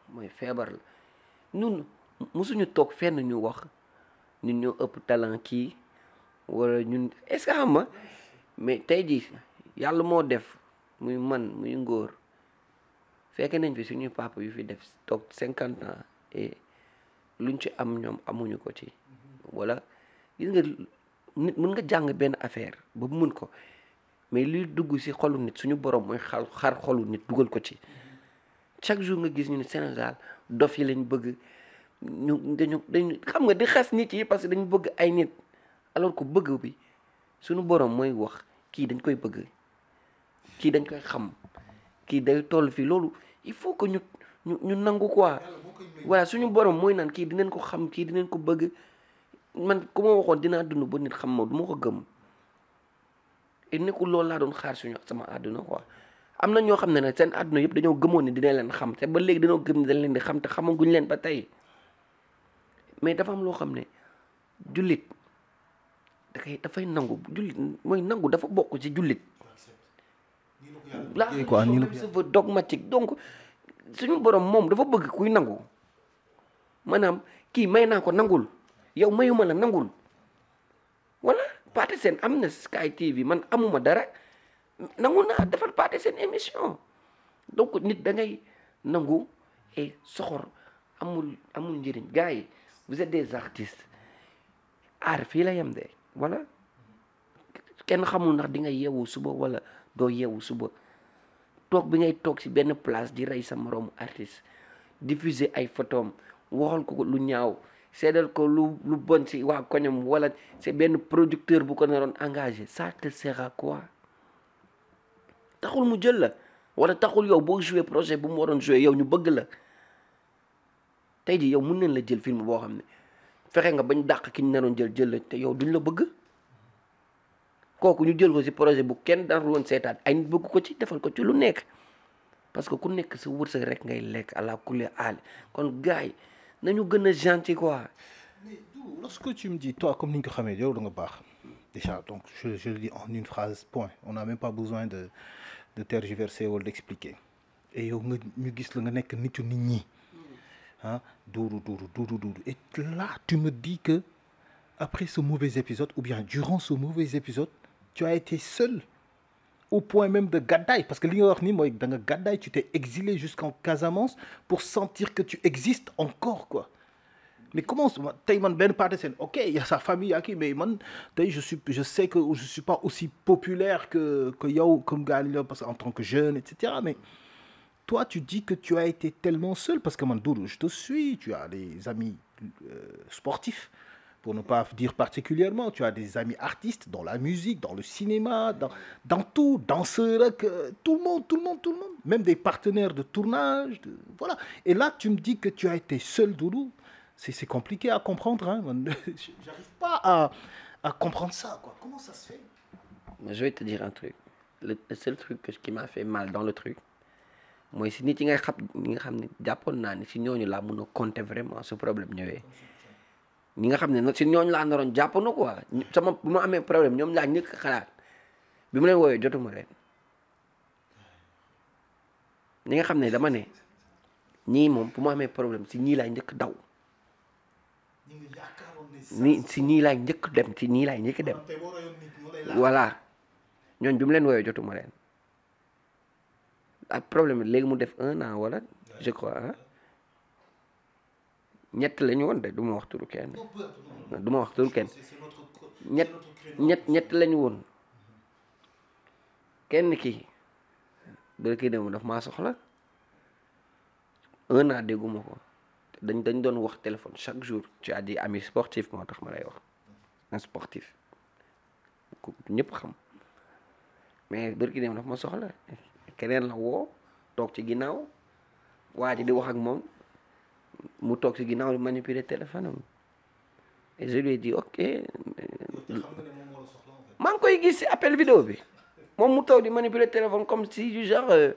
mooy feebar la ñun musuñu toog fenn ñu wax ñun ñoo ëpp talent kii wala ñun est-ce que xam nga mais tey jii yàlla moo def muy man muy ngóor fekk nañ fi suñuy papa yu fi def toog 50 ans et luñ ci am ñoom amuñu ko ci wala gis nga nit mën nga jàng benn affaire ba mun ko mais luy dugg ci xolu nit suñu borom mooy xar xolu nit dugal ko ci chaque jour nga gis ñu ne Sénégal dof yi lañ bëgg dañu xam nga di xas nit yi parce que dañu bëgg ay nit alors que bëgg bi suñu borom mooy wax kii dañ koy bëgg kii dañ koy xam kii day toll fii loolu il faut que ñu nangu quoi voilà suñu borom mooy naan kii dinañ ko xam kii dinañ ko bëgg man ku ma waxoon dinaa dund ba nit xam ma du ma ko gëm et nekkul loolu laa doon xaar sama àdduna quoi am na ñoo xam ne nag seen àdduna yëpp dañoo gëmoon ne dinañ leen xam te ba léegi dañoo gëm ne dañ leen di xam te xamaguñ leen ba tey mais dafa am loo xam ne jullit dafay nangu jullit mooy nangu dafa bokk ci jullit la se veut dogmatique donc suñu borom moom dafa bëgg kuy nangu maanaam kii may naa ko nangul yow mayuma la nangul wala Pathé Sène am na Sky TV man amuma dara nangu naa defal Pathé Sène émission donc nit da ngay nangu et soxor amul njëriñ gars yi vous êtes des artistes art fii la yem de voilà kenn xamul ndax di nga yeewu suba wala doo yeewu suba toog bi ngay toog ci benn place di rey sa moroomu artiste diffuser ay photom waxal ko lu ñaaw seedal ko lu bon ci waa koñam wala c'est benn producteur bu ko naroon engagé ça te sert à quoi taxul mu jël la wala taxul yow boo joué projet bu mu waroon joué yow ñu bëgg la tey ji yow mun nañ la jël film boo xam ne fexe nga bañ dàq ki ñu naroon jël la te yow duñ la bëgg kooku ñu jël ko ci projet bu kenn daan woon seetaat ay nit bëgg ko ci defal ko ci lu nekk parce que ku nekk sa wërsëg rek ngay lekk à la kulli aal kon gars yi nañu gën a gentil quoi. Mais lorsque tu me dis toi comme ni nga ko xamee yow da nga baax déjà donc je le dis en une phrase point on n'a même pas besoin de tergiverser wala d'expliquer et yow nga ñu gis la nga nekk nitu nit ñi ah duuru et là tu me dis que après ce mauvais épisode ou bien durant ce mauvais épisode tu as été seul au point même de gàddaay parce que li nga wax ni mooy da nga gàddaay tu t'es exilé jusqu'en Casamance pour sentir que tu existes encore quoi mais comment tey man benn Pathé Sène ok il y a sa famille yaa kii mais man tey je sais que je suis pas aussi populaire que yow comme gars yi parce que en tant que jeune et cetera mais toi tu dis que tu as été tellement seul parce que man Doudou je te suis tu as des amis sportifs pour ne pas dire particulièrement, tu as des amis artistes dans la musique, dans le cinéma, dans tout, danseurs, tout le monde, même des partenaires de tournage, voilà. Et là, tu me dis que tu as été seul, Doudou. C'est compliqué à comprendre, hein. J'arrive pas à comprendre ça, quoi. Comment ça se fait? Je vais te dire un truc. Le seul truc qui m'a fait mal dans le truc, moi, si nit nga xam ne jàppoon naa ne si ñooñu laa mën a compter vraiment ce problème ñëwee. ñi nga xam ne nag si ñooñu laa naroon jàpp na quoi sama bu ma amee problème ñoom laa njëkk xalaat bi mu leen woowee jotuma leen ñi nga xam ne dama ne ñii moom bu ma amee problème si ñii laay njëkk daw si ñii laay njëkk dem voilà ñooñ bi mu leen woowee jotuma leen ak problème bi léegi mu def 1 an wala je crois ah ñett lañu woon de du ma wax turu kenn ñett lañu woon kenn kii bër kii dem daf maa soxla 1 an dégguma ko dañ doon wax téléphone chaque jour tu as dit ami sportif moo tax ma lay wax un sportif ku ñëpp xam mais bër kii dem daf ma soxla keneen la woo toog ci ginnaaw waa ji di wax ak moom mu toog ci ginnaaw di manipuler téléphone am et je lui ai dit ok maa ngi koy gis ci appel vidéo bi moom mu toog di manipuler téléphone comme si du genre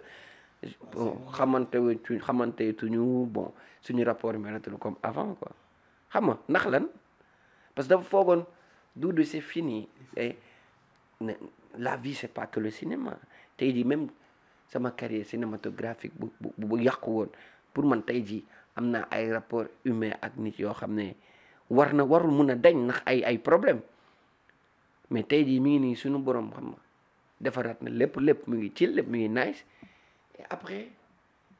bon xamante tuñu bon suñu rapport yi melatul comme avant quoi xam nga ndax lan parce que dafa foogoon Doudou c'est fini et la vie c'est pas que le cinéma tey jii même sama carrière cinématographique bu yàqu woon pour man tey jii am naa ay rapport humain ak nit yoo xam ne warul mun a dañ ndax ay problème mais tey jii mi ngi nii suñu borom xam nga defaraat na lépp mu ngi chill lépp mu ngi nice et après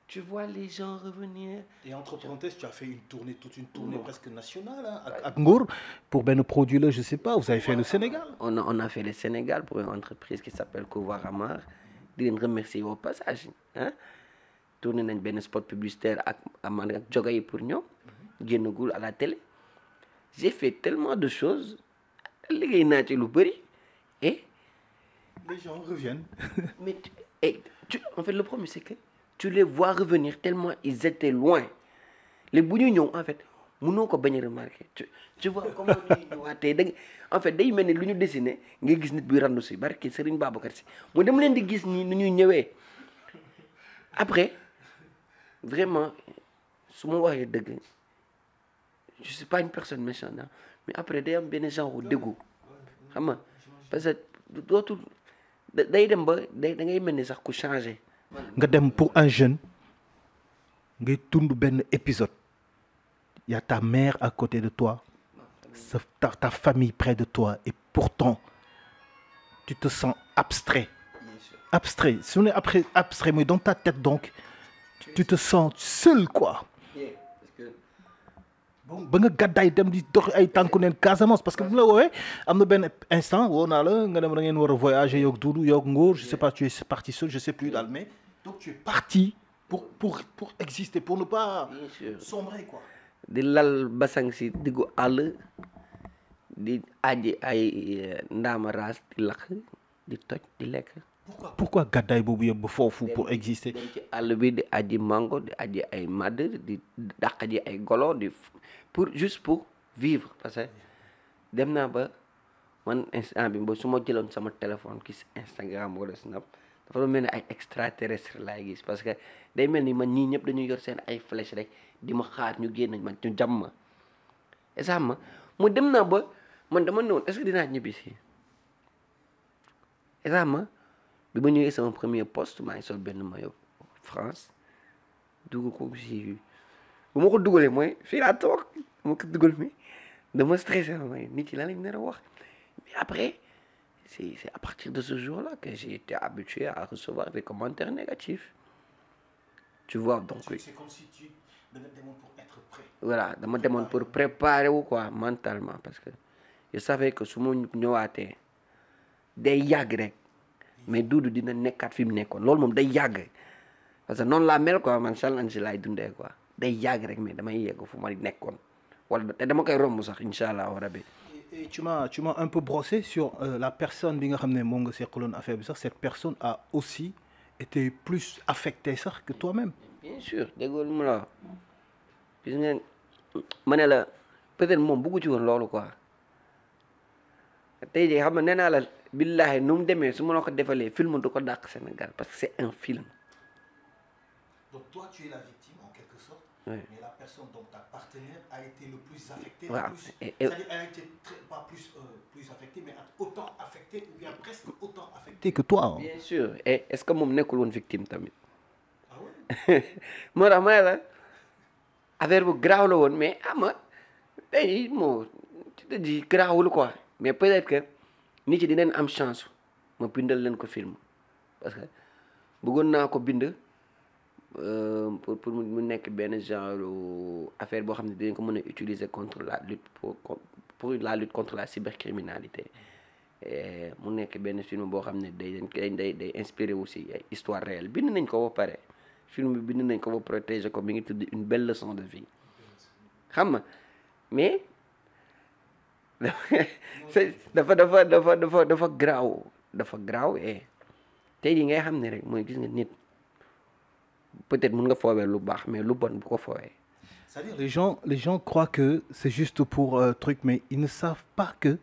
tu vois les gens revenir. Et entre parenthèses, tu as fait toute une tournée presque nationale hein, avec Ngour pour ben produit là, je sais pas, vous avez fait le Sénégal. On a fait le Sénégal pour une entreprise qui s'appelle Kouvar Amar. di leen remercier au passage ah tourné nañ benn spot publicitaire ak joga yi pour ñoom génnagul à la télé j'ai fait tellement de choses liggéey naa ci lu bëri et les gens reviennent mais en fait le problème c'est que tu les vois revenir tellement ils étaient loin les bu ñu ñëw en fait mënoo ko bañ a remarquer tu vois comment ñuy ñëwaatee da en fait day mel ni lu ñu dessiné nga gis nit buy randu si barki Serigne Babacar si mu dem leen di gis nii nu ñuy ñëwee après vraiment su ma waxee dëgg je suis pas une personne méchante hein, mais après day am benn genre déggu xam nga parce que dootul day dem ba da ngay mel ni sax ku changé. nga dem pour un jeune ngay tund benn épisode. Il y a ta mère à côté de toi, ta famille près de toi, et pourtant, tu te sens abstrait. Abstrait. Si on est après abstrait, mais dans ta tête, donc, tu te sens seul, quoi. Bon, ba nga gàddaay dem di dox ay tànku neen Casamance parce que bu la woowee am na benn instant woo naa la nga dem da ngeen war a voyager yoog Doudou yoog Ngour je sais pas tu es parti seul je sais plus daal mais donc tu es parti pour exister pour ne pas sombrer quoi. di lal basang si diggu àll di aji ay ndaama raas di lakk di toj di lekk. pourquoi gàddaay boobu yëpp ba foofu pour exister. dem ci àll bi di aji mango di aji ay madd di dàq ji ay golo di juste pour vivre parce que dem naa ba man instant bi ba su ma jëloon sama téléphone ki Instagram wala Snap dafa doon mel ni ay extraterrestre laay gis parce que day mel ni man ñii ñëpp dañuy yor seen ay flèche rek di ma xaar ñu génn man ñu jàmm ma est-ce ma mu dem naa ba man dama ne woon est-ce que dinaa ñibbi si est-ce ma bi ma ñëwee sama premier poste maa ngi sol benn maillot France dugg ko si bu ma ko dugalee mooy fii laa toog ma ko dugal mi dama stressé mooy nit yi lan lañ nar a wax mais après c'est à partir de ce jour-là que j'ai été habitué à recevoir des commentaires négatifs tu vois donc c'est comme si tu demoon pour être prêt. voilà dama demoon pour préparer wu quoi mentalement parce que je savais que su ma ñëwaatee day yàgg rek mais Doudou dina nekkaat fi mu nekkoon loolu moom day yàgg parce que noonu laa mel quoi man challenge laay dundee quoi day yàgg rek mais damay yegg fu ma nekkoon wala te dama koy romb sax incha allah rabbi. Et tu m'as un peu brossé sur la personne bi nga xam ne moom nga seqaloon affaire bi sax cette personne a aussi été plus affectée sax que toi-même. bien sûr déggoo lu mu la gis ngeen ma ne la peut-être moom bëggu ci woon loolu quoi tey jii xam nga nee naa la billahi nu mu demee su ma la ko defalee film du ko dàq Sénégal parce que c'est un film. Donc toi tu es la victime en quelque sorte. Oui. Mais la personne donc ta partenaire a été le plus affectée. Voilà. C'est-à-dire elle a été pas plus affectée mais autant affectée ou bien presque autant affectée que toi. Hein. Bien sûr et est-ce que moom nekkul woon victime tamit. Ah ouais. moo tax ma ne la affaire bu garaaw la woon mais ama tey moo tu te dis garaawul quoi mais peut-être que nit yi dinañ am chance ma bindal leen ko film parce que bëggoon naa ko bind pour mu nekk benn genre affaire boo xam ne dinañ ko mën a utiliser contre la lutte pour la lutte contre la cybercriminalité mu nekk benn film boo xam ne day inspiré aussi ay histoire réelle bind nañ ko ba pare film bi bind nañ ko ba protéger ko mi ngi tudd une belle leçon de vie xam nga mais dafa graaw tey jii ngay xam ne rek mooy gis nga nit peut-être mun nga foowee lu baax mais lu bon bu ko foowee. C'est-à-dire les gens croient que c'est juste pour truc, mais ils ne savent pas que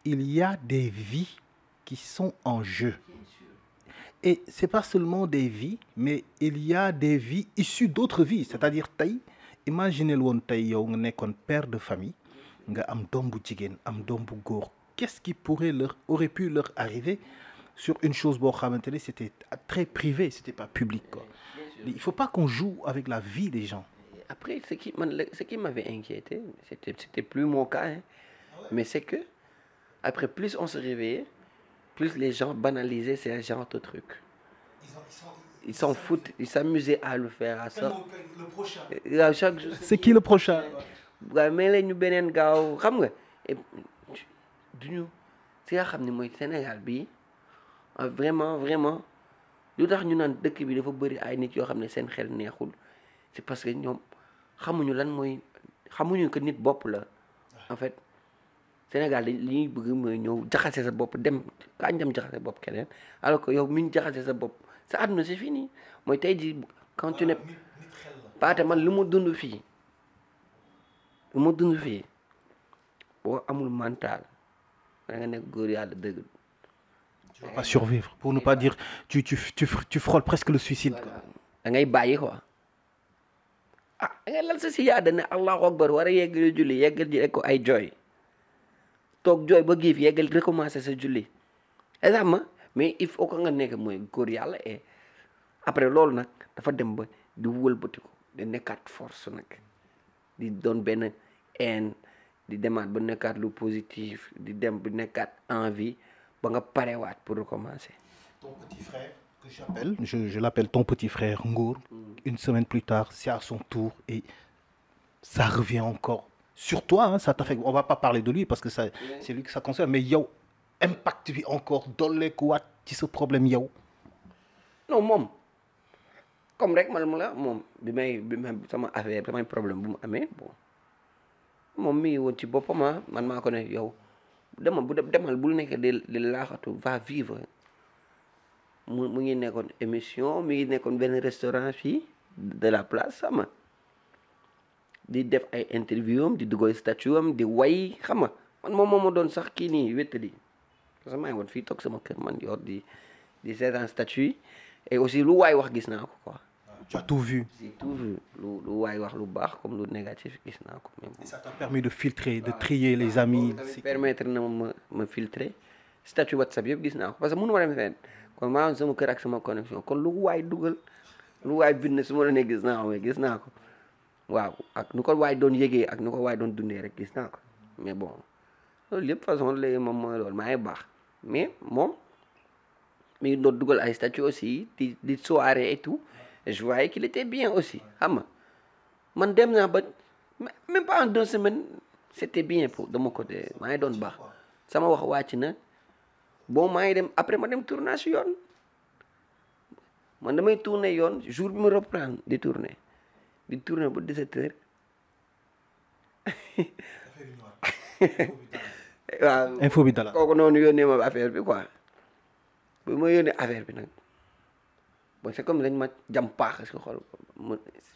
il y a des vies qui sont en jeu. Et c'est pas seulement des vies, mais il y a des vies issues d'autres vies. C'est-à-dire tey imaginez woon tey yow nga nekkoon père de famille nga am doom bu jigéen am doom bu góor qu'est-ce qui aurait pu leur arriver sur une chose boo xamante ne c'était très privé, c'était pas public quoi. Il faut pas qu'on joue avec la vie des gens. Après ce qui m'avait inquiété c'était plus mon cas hein. Mais c'est que après plus on se réveillait plus les gens banalisaient ces genres de trucs. Ils s'en foutent, ils s'amusaient à le faire à ça. Le prochain. À chaque jour. C'est qui le prochain? waaw mais la ñu beneen gaaw xam nga duñu si nga xam ne mooy Sénégal bii vraiment lu tax ñu naan dëkk bi dafa bëri ay nit yoo xam ne seen xel neexul c'est parce que ñoom xamuñu que nit bopp la en fait Sénégal li ñuy bëgg mooy ñëw jaxase sa bopp dem jaxase bopp keneen alors que yow mi ñu jaxase sa bopp sa àdduna c'est fini mooy tey jii quand tu ne paate man lu ma dund fii boo amul mental da nga nekk góor yàlla dëgg. Tu vas pas survivre pour ne pas dire tu frôles presque le suicide quoi. Da ngay bàyyi quoi da ngay lal sa si yaada ne allahu akbar war a yeggali julli yeggal ji ko ay jooy toog jooy ba giif yeggal recommencer sa julli exactement mais il faut que nga nekk mooy góor yàlla et après loolu nag dafa dem ba di wëlbati ko di nekkaat force nag di doon benn haine di demaat ba nekkaat lu positif di dem ba nekkaat envie ba nga parewaat pour recommencer. Ton petit frère que j'appelle, je l'appelle ton petit frère Ngour. Une semaine plus tard, c'est à son tour et ça revient encore sur toi hein, ça t'affecte. On va pas parler de lui parce que c'est lui que ça concerne mais yow impact bi encore dolleekuwaat ci sa problème yow. Non moom comme rek man la moom bi may sama affaire samay problème bu mu amee bon moom mi ngi woon ci boppam man maa ko ne yow demal bul nekk di laaxatu va vivre mu ngi nekkoon émission mi ngi nekkoon benn restaurant fii de la place xam nga di def ay interview am di dugal statut am di way xam nga man moom ma doon sax kii nii wéttali parce que maa ngi woon fii toog sama kër man yor di seetaan statut et aussi lu waay wax gis naa ko quoi. Tu as tout vu. J'ai tout vu lu waay wax lu baax comme lu négatif gis naa ko même. Et ça t'a permis de filtrer de trier les amis. permettre na ma filtrer statut WhatsApp yëpp gis naa ko parce que mënu ma dem fenn kon maa sama kër ak sama connexion kon lu waay dugal lu waay bind su ma la ne gis naa ko mais gis naa ko waaw ak nu ko waay doon yëgee ak nu ko waay doon dundee rek gis naa ko mais bon loolu yëpp façon léegi moom mooy loolu maa ngi baax mais moom mi ngi doon dugal ay statut aussi di soirée et tout. Et je voyais qu'il était bien aussi xam nga man dem naa ba même pas en 2 semaines c'était bien pour de mon côté maa ngi doon baax sama wax wàcc na bon maa ngi dem après ma dem tournage yoon man damay tourner yoon jour bi ma reprendre di tourner ba 17h waaw info bi dala kooku noonu yónnee ma affaire bi quoi bu ma yónnee affaire bi nag bon c'est comme dañ ma jam paax si xol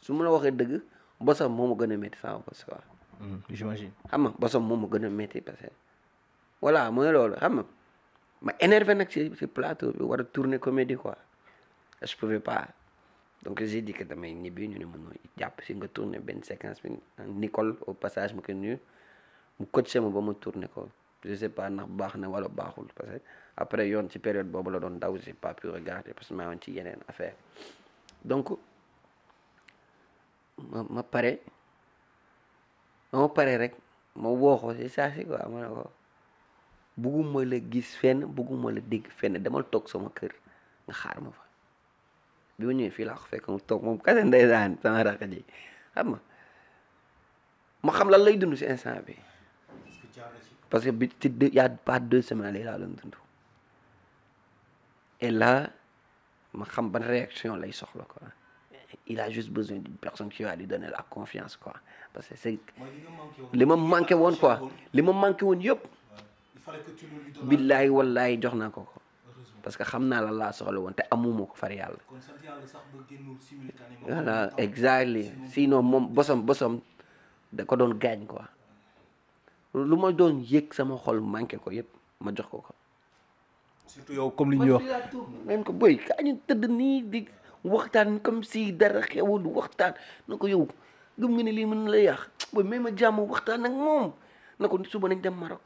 su ma la waxee dëgg bosam moo ma gën a métti sama bos quoi. J'imagine. xam nga bosam moo ma gën a métti parce que voilà mooy loolu xam nga ma énervé nag ci plateau bi war a tourner comédie quoi je pouvais pas donc j'ai dit que damay ñibbi ñu ne mën na jàpp si nga tourner benn séquence bi Nicole au passage mu koy nuyu mu coaché ma ba ma tourner ko je sais pas ndax baax na wala baaxul parce que après yoon ci période boobu la doon daw j'ai pas pu regarder parce que maa woon ci yeneen affaire donc ma pare rek ma woo ko si saa si quoi ma ne ko bugguma la gis fenn bugguma la dégg fenn demal toog sama kër nga xaar ma fa bi ma ñëwee fii laa ko fekk mu toog moom kase ndeysaan sama rakk ji xam nga ma xam lan lay dund si instant bi parce que bi ci y a pas 2 semaines laa doon dund et là ma xam ban réaction lay soxla quoi il a juste besoin d'une personne qui va lui donner la confiance quoi parce que c'est li ma manqué woon quoi li ma manqué woon yëpp billaay wallaay jox naa ko parce que xam naa la laa soxla woon te amuma ko far yàlla voilà exactly sinon moom bosom da ko doon gaañ quoi lu ma doon yëg sama xol manqué ko yëpp ma jox ko surtout yow comme li ñuy wax nen ko boy kaa ñu tëdd nii di waxtaan comme si dara xewul waxtaan na ko yow gëm nga ne lii mën na la yàq boy may ma jàmm waxtaan ak moom na ko suba nañ dem Maroc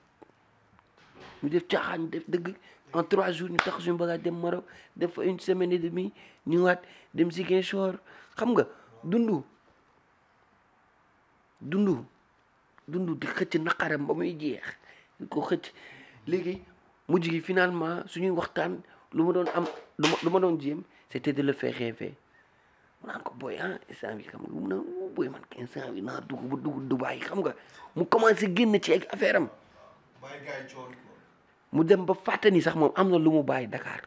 ñu def caaxaan ñu def dëgg en 3 jours ñu tax suñu bagage dem Maroc def fa 1 semaine et demie ñëwaat dem Ziguinchor xam nga dundu di xëcc naqaram ba muy jeex di ko xëcc léegi mujj gi finalement suñuy waxtaan lu ma doon am lu ma doon jéem c'était de le faire rêver mu naan ko booy instant bi xam nga mu naan booy man instant bi naa dugg ba dugg Dubaï xam nga mu commencé génn ci ay affaire am mu dem ba fàtte ni sax moom am na lu mu bàyyi Dakar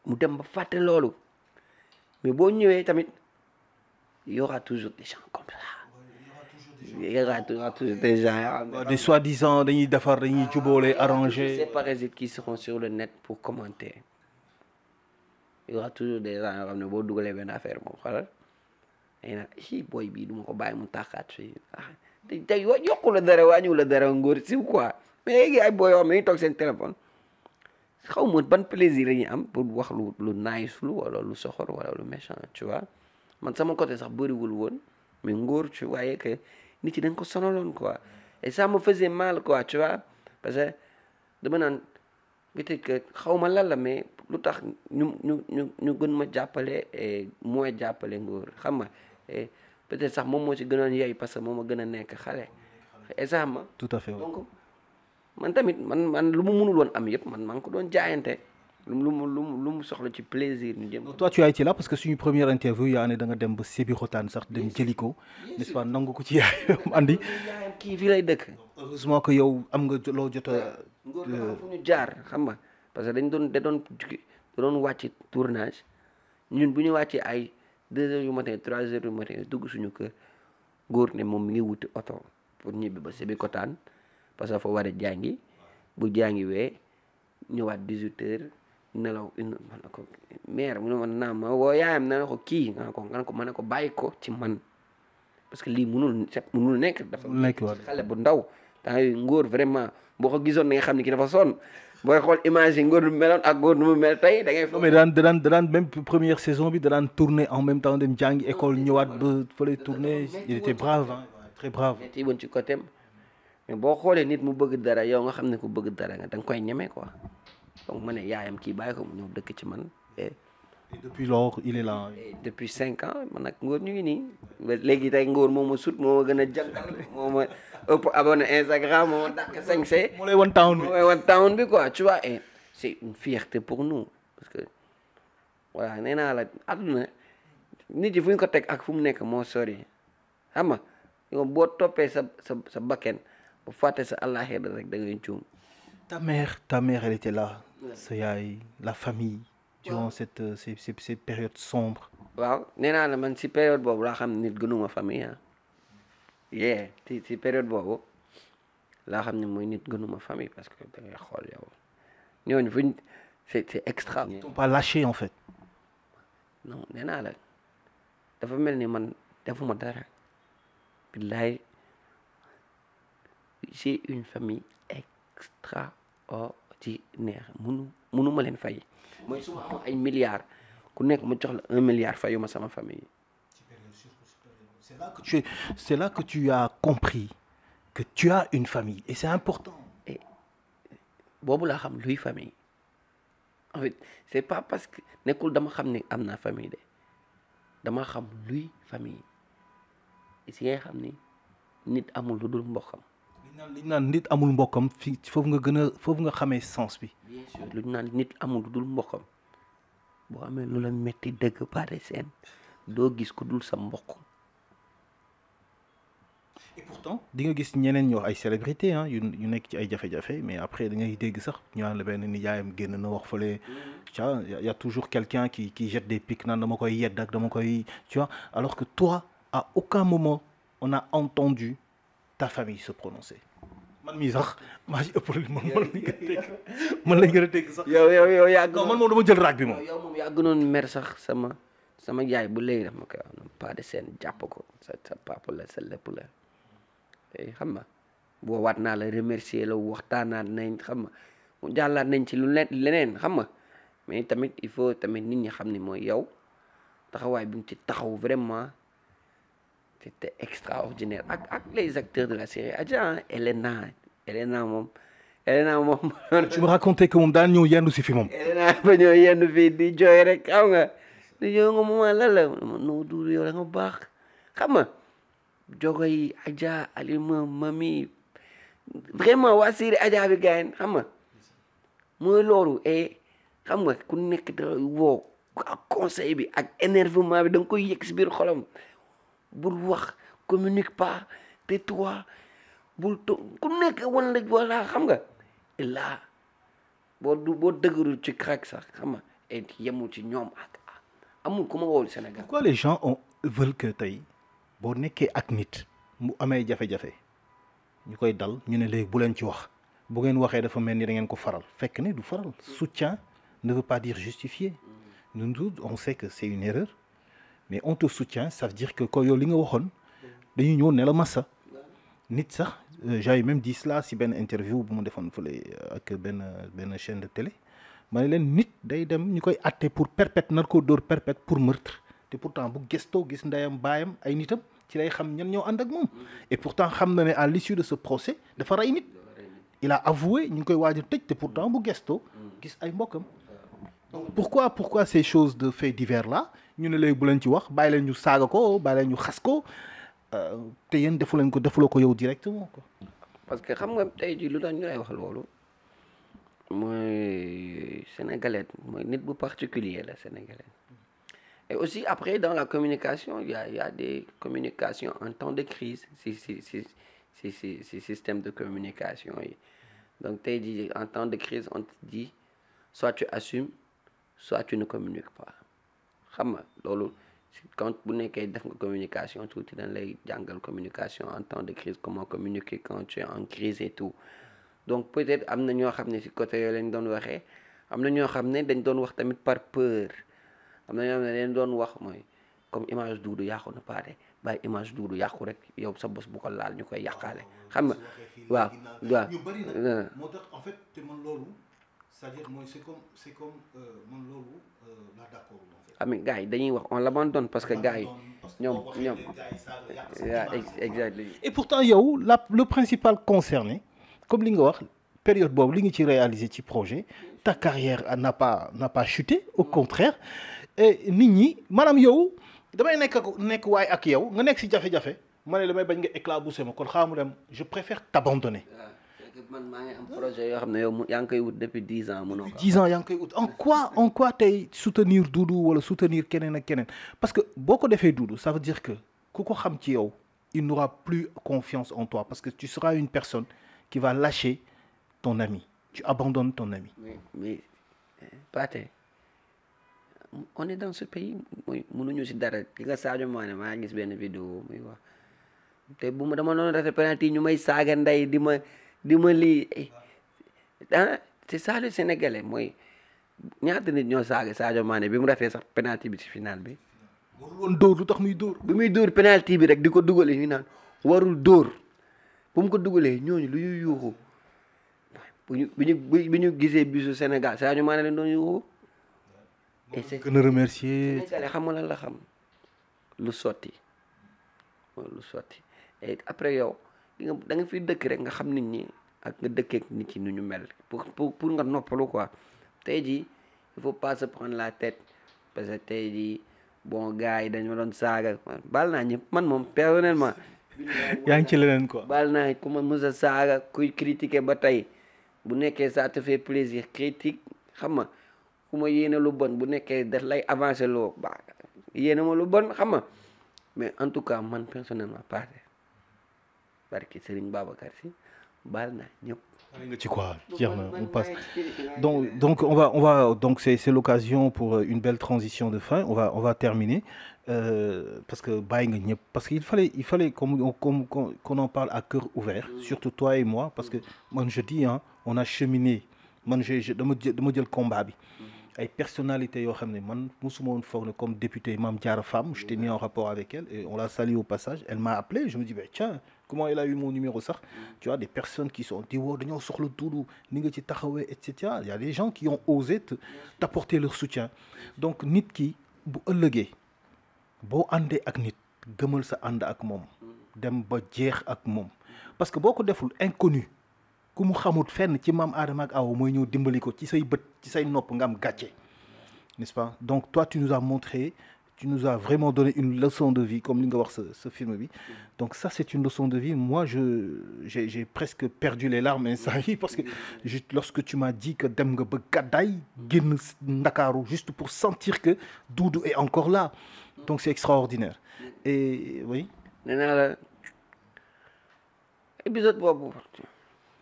mu dem ba fàtte loolu mais boo ñëwee tamit il y aura toujours des gens comme ça il y aura toujours des gens des soi-disant dañuy defar dañuy jubóole arranger ces parasites qui seront sur le net pour commenter il y aura toujours des gens yoo xam ne boo dugalee benn affaire moom xoolal day naan si booy bii du ma ko bàyyi mu tàkkaat fii tey yokku la dara wàññiwu la dara ngóor si quoi mais léegi ay booy yoo xam ne dañuy toog seen téléphone xaw ma ban plaisir la ñuy am pour wax lu nice lu wala lu soxor wala lu méchant tu vois man sama côté sax bëriwul woon mais ngóor tu voyais que nit yi dañ ko sonaloon quoi et ça me faisait mal quoi tu vois parce que dama naan peut-être que xaw ma lan la mais lu tax ñu gën ma jàppale et mooy jàppale ngóor xam nga et peut-être sax moom moo ci gënoon yey parce que moom ma gën a nekk xale et ça ma tout à fait donc man tamit man lu mu mënul woon am yëpp man maa ngi ko doon jaayante lu mu soxla ci plaisir ñu jëm. toi tu as été là parce que suñu première interview yaa ne da nga dem ba Sébikotane sax dem jëli ko n'est-ce pas nangu ko ci yaayam andi. yaayam kii fii lay dëkk. heureusement que yow am nga loo jot a. ngóor dafa fu ñu jaar xam nga parce que da doon wàcc tournage ñun bu ñu wàccee ay 2 heures du matin 3 heures du matin dugg suñu kër góor ne moom mi ngi wuti oto pour ñibbi ba Sébikotane parce que fa war a jàngi bu jàngi wee ñëwaat 18 heures nelaw ma ne ko mère mu ne ma naam ma woo yaayam na ko kii nga ko ma ne ko bàyyi ko ci man parce que lii mënul nekk dafa nekk xale bu ndaw temps yooyu ngóor vraiment boo ko gisoon da nga xam ne ki dafa sonn booy xool image yi ngóor nu meloon ak góor nu mu mel tey da ngay non mais daan même première saison bi daan tourner en même temps dem jàngi école ñëwaat ba fële tourner il était brave hein très brave metti woon ci côté mais boo xoolee nit mu bëgg dara yow nga xam ne ku bëgg dara nga da nga koy ñeme quoi donc ma ne yaayam kii bàyyi ko mu ñëw dëkk ci man et depuis lors il est là. depuis 5 ans man nag ngóor ñu ngi nii ba léegi tey ngóor moo ma sut moo ma gën a jantal moo ma ëpp abonné Instagram moo ma dàq sañse moo lay wan town bi quoi tu vois et c'est une fierté pour nous parce que voilà nee naa la àdduna nit yi fu ñu ko teg ak fu mu nekk moo sori xam nga yow boo toppee sa bakken ba fàtte sa àllaaxira rek da ngay juum. ta mère elle était là sa yaay la famille durant ces périodes sombres. waaw nee naa la man si période boobu laa xam ne nit gënuma famille ah si période boobu laa xam ne mooy nit gënuma famille parce que da ngay xool yow ñooñu fuñ c'est extra. ils t'ont pas lâché en fait. non nee naa la dafa mel ni man defuma dara billaay j'ai une famille extraordinaire munu ma leen fay mooy su ma amoon ay milliards ku nekk mu jox la 1 milliard fayu ma sama famille. c'est là que tu as compris que tu as une famille et c'est important. et boobu laa xam luy famille en fait c'est pas parce que nekkul dama xam ne am naa famille de dama xam luy famille et si ngay xam ni nit amul lu dul mbokkam. li ñu naan nit amul mbokkam fii foofu nga xamee sens bi. bien sûr lu ñu naan nit amul lu dul mbokkam boo amee lu la metti dëgg pare seen doo gis ku dul sa mbokk. et pourtant di nga gis ñeneen ñoo ay célébrité ah yu nekk ci ay jafe-jafe mais après da ngay dégg sax ñu naan la benn nijaayam génn na wax fële tu vois y a toujours quelqu'un qui jette des pics naan dama koy yedd ak dama koy tu vois alors que toi à aucun moment on a entendu ta famille se prononcer man mii sax maa ci ëpp man lañ gën a dégg sax. yow yàgg non man moom dama jël raag bi moom. yow moom yaa gënoon mer sax sama yaay bu léegi dama koy wax pas de scène jàpp ko sa papa la sa lépp la xam nga boo waat naa la remercier la waxtaanaat nañ xam nga mu jàllaat nañ ci lu leneen xam nga mais tamit il faut tamit nit ñi xam ni mooy yow taxawaay bi nga ci taxaw vraiment c'était extraordinaire ak les acteurs de la série Adja Elena moom. tu me racontais que moom daan ñëw yendu si fi moom. Elena ba ñëw yendu fii di jooy rek xam nga di jooy nga moment lan la noo duuru yow da nga baax xam nga jogo yi Adja Alima Mami vraiment waa série Adja bi gayen xam nga mooy loolu xam nga ku nekk da woo ak conseil bi ak énervement bi da nga koy yëg si biir xolam bul wax communique pas tais-toi bul ku nekk wan la voilà xam nga là boo dëgërul ci crack sax xam nga et yemul ci ñoom ak amul ku ma wóolu Sénégal. Pourquoi les gens veulent que tey boo nekkee ak nit mu amee jafe-jafe ñu koy dal ñu ne léegi bu leen ci wax bu ngeen waxee dafa mel ni da ngeen ko faral fekk ne du faral soutien ne veut pas dire justifier nous on sait que c'est une erreur mais on te soutient ça veut dire que ko yow li nga waxoon dañuy ñëw ne la massa nit sax j'avais même dit cela si benn interview bu mu defoon fële ak benn chaîne de télé ma ne leen nit day dem ñu koy atte pour perpète nar ko dóor perpète pour meurtre te pourtant bu gëstoo gis ndeyam baayam ay nitam ci lay xam ñan ñoo ànd ak moom et pourtant xam na ne à l'issue de ce procès dafa rey nit il a avoué ñu ngi koy waaj a tëj te pourtant bu gëstoo gis ay mbokkam donc pourquoi ces choses de faits divers là ñu ne léegi bu leen ci wax bàyyi leen ñu saaga ko bàyyi leen ñu xas ko te yéen defuloo ko yow directement quoi. parce que xam nga tey jii lu tax ñu lay wax loolu mooy sénégalais mooy nit bu particulier la sénégalais et aussi après dans la communication il y a des communications en temps de crise si système de communication yi donc tey jii en temps de crise on te dit soit tu assumes soit tu ne communiques pas xam nga loolu quand bu nekkee def nga communication tuuti dañ lay jàngal communication en temps de crise comment communiquer quand tu es en crise et tout donc peut-être am na ñoo xam ne si côté yooyu lañ doon waxee am na ñoo xam ne dañ doon wax tamit par peur am na ñoo xam ne dañ doon wax mooy comme image Doudou yàqu na paate bàyyi image Doudou yàqu rek yow sa bos bu ko laal ñu koy yàqaale xam nga waaw ñu bari na moo tax en fait te man loolu c'est-à-dire mooy c'est comme man loolu laa d'accord am gars yi dañuy wax on l'abandonne parce que gars yi ñoom exactement et pourtant yow le principal concerné comme li nga wax période boobu li nga ci réaliser ci projet ta carrière n'a pas chuté au contraire et nit ñi maanaam yow damay nekk waay ak yow nga nekk si jafe-jafe ma ne damay bañ nga éclabousser ma kon xaamu dem je préfère t'abandonner. man maa ngi am projet yoo xam ne yow yaa ngi koy wut depuis 10 ans mënoo ko. 10 ans yaa ngi koy wut en quoi tey soutenir Doudou wala soutenir keneen ak keneen parce que boo ko defee Doudou ça veut dire que ku ko xam ci yow il n'aura plus confiance en toi parce que tu seras une personne qui va lâcher ton ami tu abandonnes ton ami. mais Pathé on est dans ce pays mooy mënuñu si dara li nga Sadio Mané maa gis benn vidéo muy wax te bu ma dama doon raté penalty ñu may saaga ndey di ma lii c'est ça le Sénégalais mooy ñaata nit ñoo saaga Sadio Mané bi mu ratee sax penalty bi ci final bi. warul woon dóor lu tax muy dóor. bi muy dóor penalty bi rek di ko dugalee ñu naan warul dóor bu mu ko dugalee ñooñu lu ñuy yuuxu bu ñu gisee bisu Sénégal Sadio Mané leen doon yuuxu. et c'est gën a remercier. Sénégalais xam nga lan la xam lu sotti et après yow. da nga fi dëkk rek nga xam nit ñi ak nga dëkkeek nit ñi nu ñu mel pour nga noppalu quoi tey jii il faut pas se prendre la tête parce que tey jii bon gars yi dañu ma doon saaga baal naa ñëpp man moom personnellement. yaa ngi ci leneen quoi. baal naa ku ma mës a saaga kuy critiquer ba tey bu nekkee ça te fait plaisir critique xam nga ku ma yéene lu bon bu nekkee daf lay avancer loo ba yéene ma lu bon xam nga mais en tout cas man personnellement Pathé barki Serigne Babacar Sy baal naa ñëpp. On passe. Donc donc c'est l'occasion pour une belle transition de fin. On va terminer parce que parce qu'il fallait qu'on en parle à cœur ouvert, surtout toi et moi, parce que moi je dis on a cheminé. Man dama jël combat bi. Ay personnalités yoo xam ne man musuma woon foog ne comme député Mame Diarra Fam, j'étais mis en rapport avec elle et on l'a salué au passage. Elle m'a appelé, je me dis tiens, comment elle a eu mon numéro sax? Tu vois, des personnes qui sont dit woo dañoo soxla tuudu ni nga ci taxawee et cetera. Il y a des gens qui ont osé t'apporter leur soutien. Donc nit ki bu ëllëgee boo àndee ak nit gëmal sa ànd ak moom dem ba jeex ak moom parce que boo ko deful inconnu ku mu xamut fenn ci Maam Adama ak Awa mooy ñëw dimbali ko ci say bët ci say nopp nga am gàcce, n'est-ce pas? Donc toi tu nous as montré, tu nous as vraiment donné une leçon de vie comme li nga wax ce film bi. Donc ça c'est une leçon de vie. Moi j'ai presque perdu les larmes instant yi parce que lorsque tu m'as dit que dem nga ba gàddaay génn Ndakaaru juste pour sentir que Doudou est encore là. Donc c'est extraordinaire. Et oui. nee naa la épisode boobu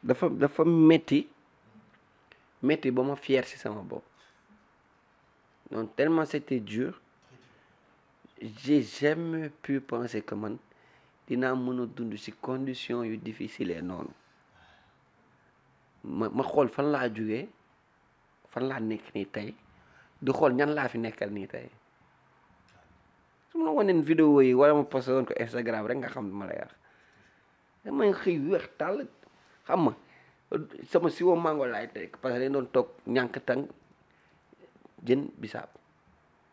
dafa métti ba ma fier ci sama bopp. Donc tellement c'était dur, j'ai jamais pu penser que man dinaa mën a dund ci conditions yu difficiles noonu. ma xool fan laa jógee fan laa nekk nii tey di xool ñan laa fi nekkal nii tey. su ma la waneen vidéo yi wala ma posté woon ko Instagram rek nga xam ne ma lay wax damay xëy weex tàll xam ma sama siwo mango laay teg parce que dañ doon toog ñànk tàng jën bisaab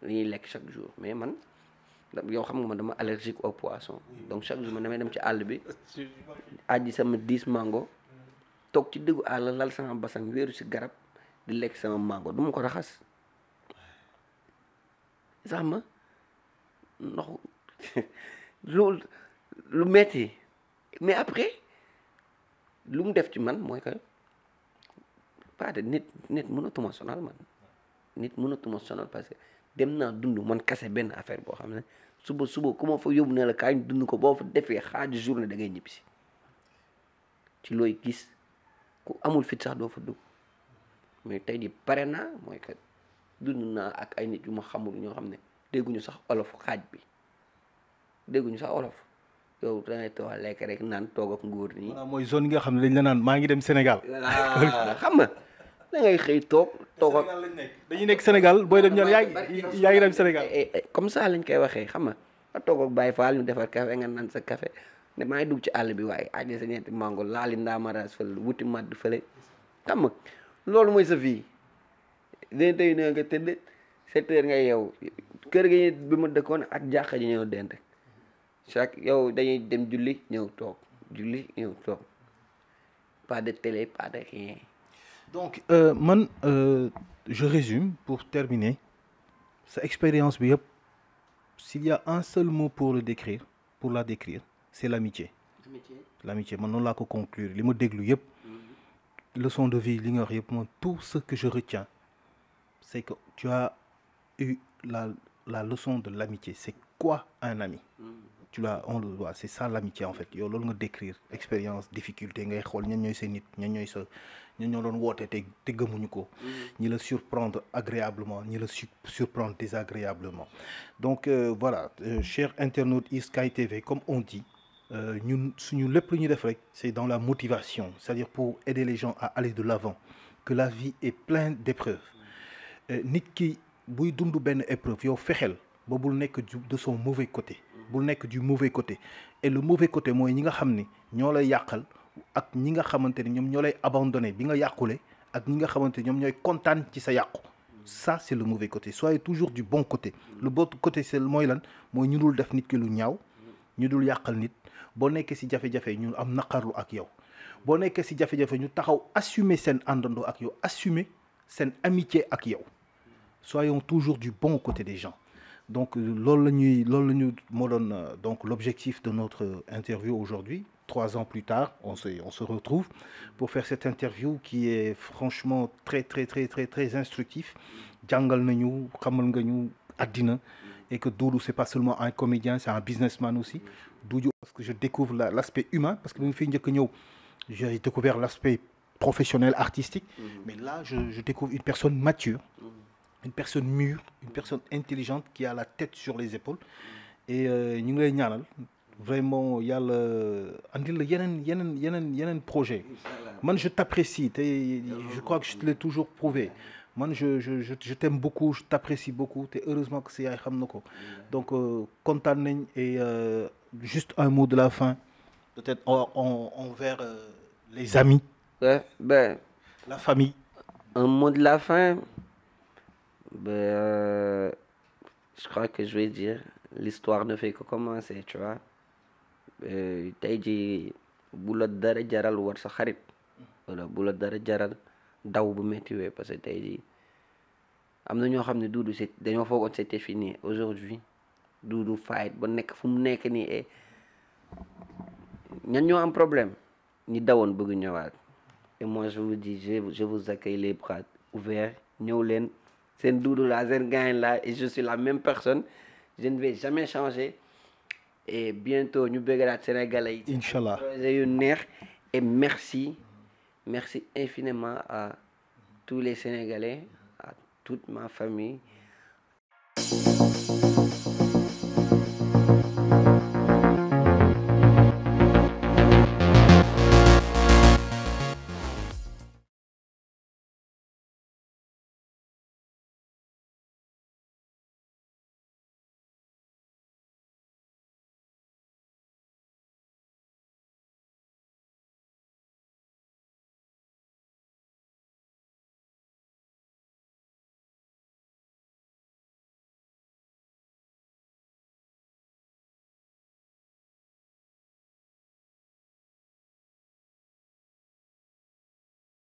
li ñuy lekk chaque jour. Mais man yow xam nga man dama allergique au poisson, donc chaque jour man damay dem ci àll bi aji sama 10 mango toog ci diggu àll lal sama basang wéeru ci garab di lekk sama mango du ma ko raxas sax ma ndox lu metti. Mais après lu mu def ci man mooy que pas de nit mënatuma sonal man. Nit mënatuma sonal parce que dem naa dund man kase benn affaire boo xam ne suba ku ma fa yóbbu ne la kaay dund ko boo fa defee xaaju journée da ngay ñibbisi ci looy gis ku amul fit sax doo fa dugg. Mais tey di pare naa mooy que dund naa ak ay nit yu ma xamul ñoo xam ne dégguñu sax olof xaaj bi dégguñu sax olof. yow da ngay toog lekk rek naan toog ak nguur nii. voilà mooy zone yi nga xam ne dañ la naan maa ngi dem Sénégal. xam nga da ngay xëy toog ak. dañuy nekk Sénégal booy dem ñoom yaa ngi dem Sénégal. comme ça lañ koy waxee xam nga toog ak Baye Fall ñu defar café nga naan sa café ne maa ngi dugg ci àll bi waaye aje sa ñeenti mango laali ndaamaraas fële wuti madd fële xam nga loolu mooy sa vie. dina tey ne nga tëdd 7 heures nga yeewu kër gi bi ma dëkkoon ak jàkka ji ñëw dend. chaque yow dañuy dem julli ñëw toog pas de télé pas de rien. Donc je résume pour terminer sa expérience bi yëpp s'il y a un seul mot pour la décrire c'est l'amitié. L'amitié man noonu laa ko conclure li ma déglu yëpp leçon de vie li nga wax yëpp man tout ce que je retiens c'est que tu as eu la leçon de l'amitié. C'est quoi un ami? On le voit, c'est ça l'amitié en fait. yow loolu nga décrire expérience difficulté ngay xool ñan ñooy sa nit ñan ñoo doon woote te gëmuñu ko. ñi la surprendre agréablement ñi la surprendre désagréablement. Donc voilà chers internautes Sky TV, comme on dit ñun suñu lépp lu ñu def rek c'est dans la motivation, c'est-à-dire pour aider les gens à aller de l'avant, que la vie est pleine d'épreuves. Nit ki buy dund benn épreuve yow fexeel ba bul nekk de son mauvais côté. bul nekk du mauvais côté. Et le mauvais côté mooy ñi nga xam ni ñoo lay yàqal ak ñi nga xamante ni ñoom ñoo lay abandonné bi nga yàqule ak ñi nga xamante ni ñoom ñooy kontaan ci sa yàqu. Ça c'est le mauvais côté. Soyez toujours du bon côté. Le bon côté c'est mooy lan mooy ñu dul def nit ki lu ñaaw ñu dul yàqal nit boo nekkee ci jafe-jafe ñu am naqarlu ak yow boo nekkee ci jafe-jafe ñu taxaw assumer seen àndandoo ak yow assumer seen amitié ak yow. Soyons toujours du bon côté des gens. Donc loolu la ñu moo doon donc l'objectif de notre interview aujourd'hui. 3 ans plus tard on se retrouve pour faire cette interview qui est franchement très très très très très instructif. Jàngal nañu xamal nga ñu àddina et que Doudou c'est pas seulement un comédien, c'est un businessman aussi. Doudou parce que je découvre l'aspect humain parce que bi mu fi njëkk ñëw j'ai découvert l'aspect professionnel artistique mais là je découvre une personne mature, une personne mûre, une personne intelligente qui a la tête sur les épaules et ñu ngi lay ñaanal vraiment yàlla andil la yeneen projet man je t'apprécie te je crois que je te l'ai toujours prouvé man je t'aime beaucoup je t'apprécie beaucoup te heureusement que sa yaay xam na ko donc kontaan nañ et juste un mot de la fin peut-être envers les amis Ouais, ben, la famille un mot de la fin, je crois que je vais dire l'histoire ne fait que commencer, tu vois. Tey jii bu la dara jaral war sa xarit wala bu la dara jaral daw bu méttiwee parce que tey jii am na ñoo xam ne Doudou c'est dañoo foogoon c'était fini aujourd'hui Doudou fight ba nekk fu mu nekk nii et ñan ñoo am problème ñi dawoon bëgg ñëwaat et moi je vous dis je vous accueille les bras ouverts ñëw leen seen Doudou la seen gain là et je suis la même personne je ne vais jamais changer et bientôt ñu bëggalaat Sénégalais yi. Inch'Allah projet yu neex et merci infiniment à tous les Sénégalais à toute ma famille.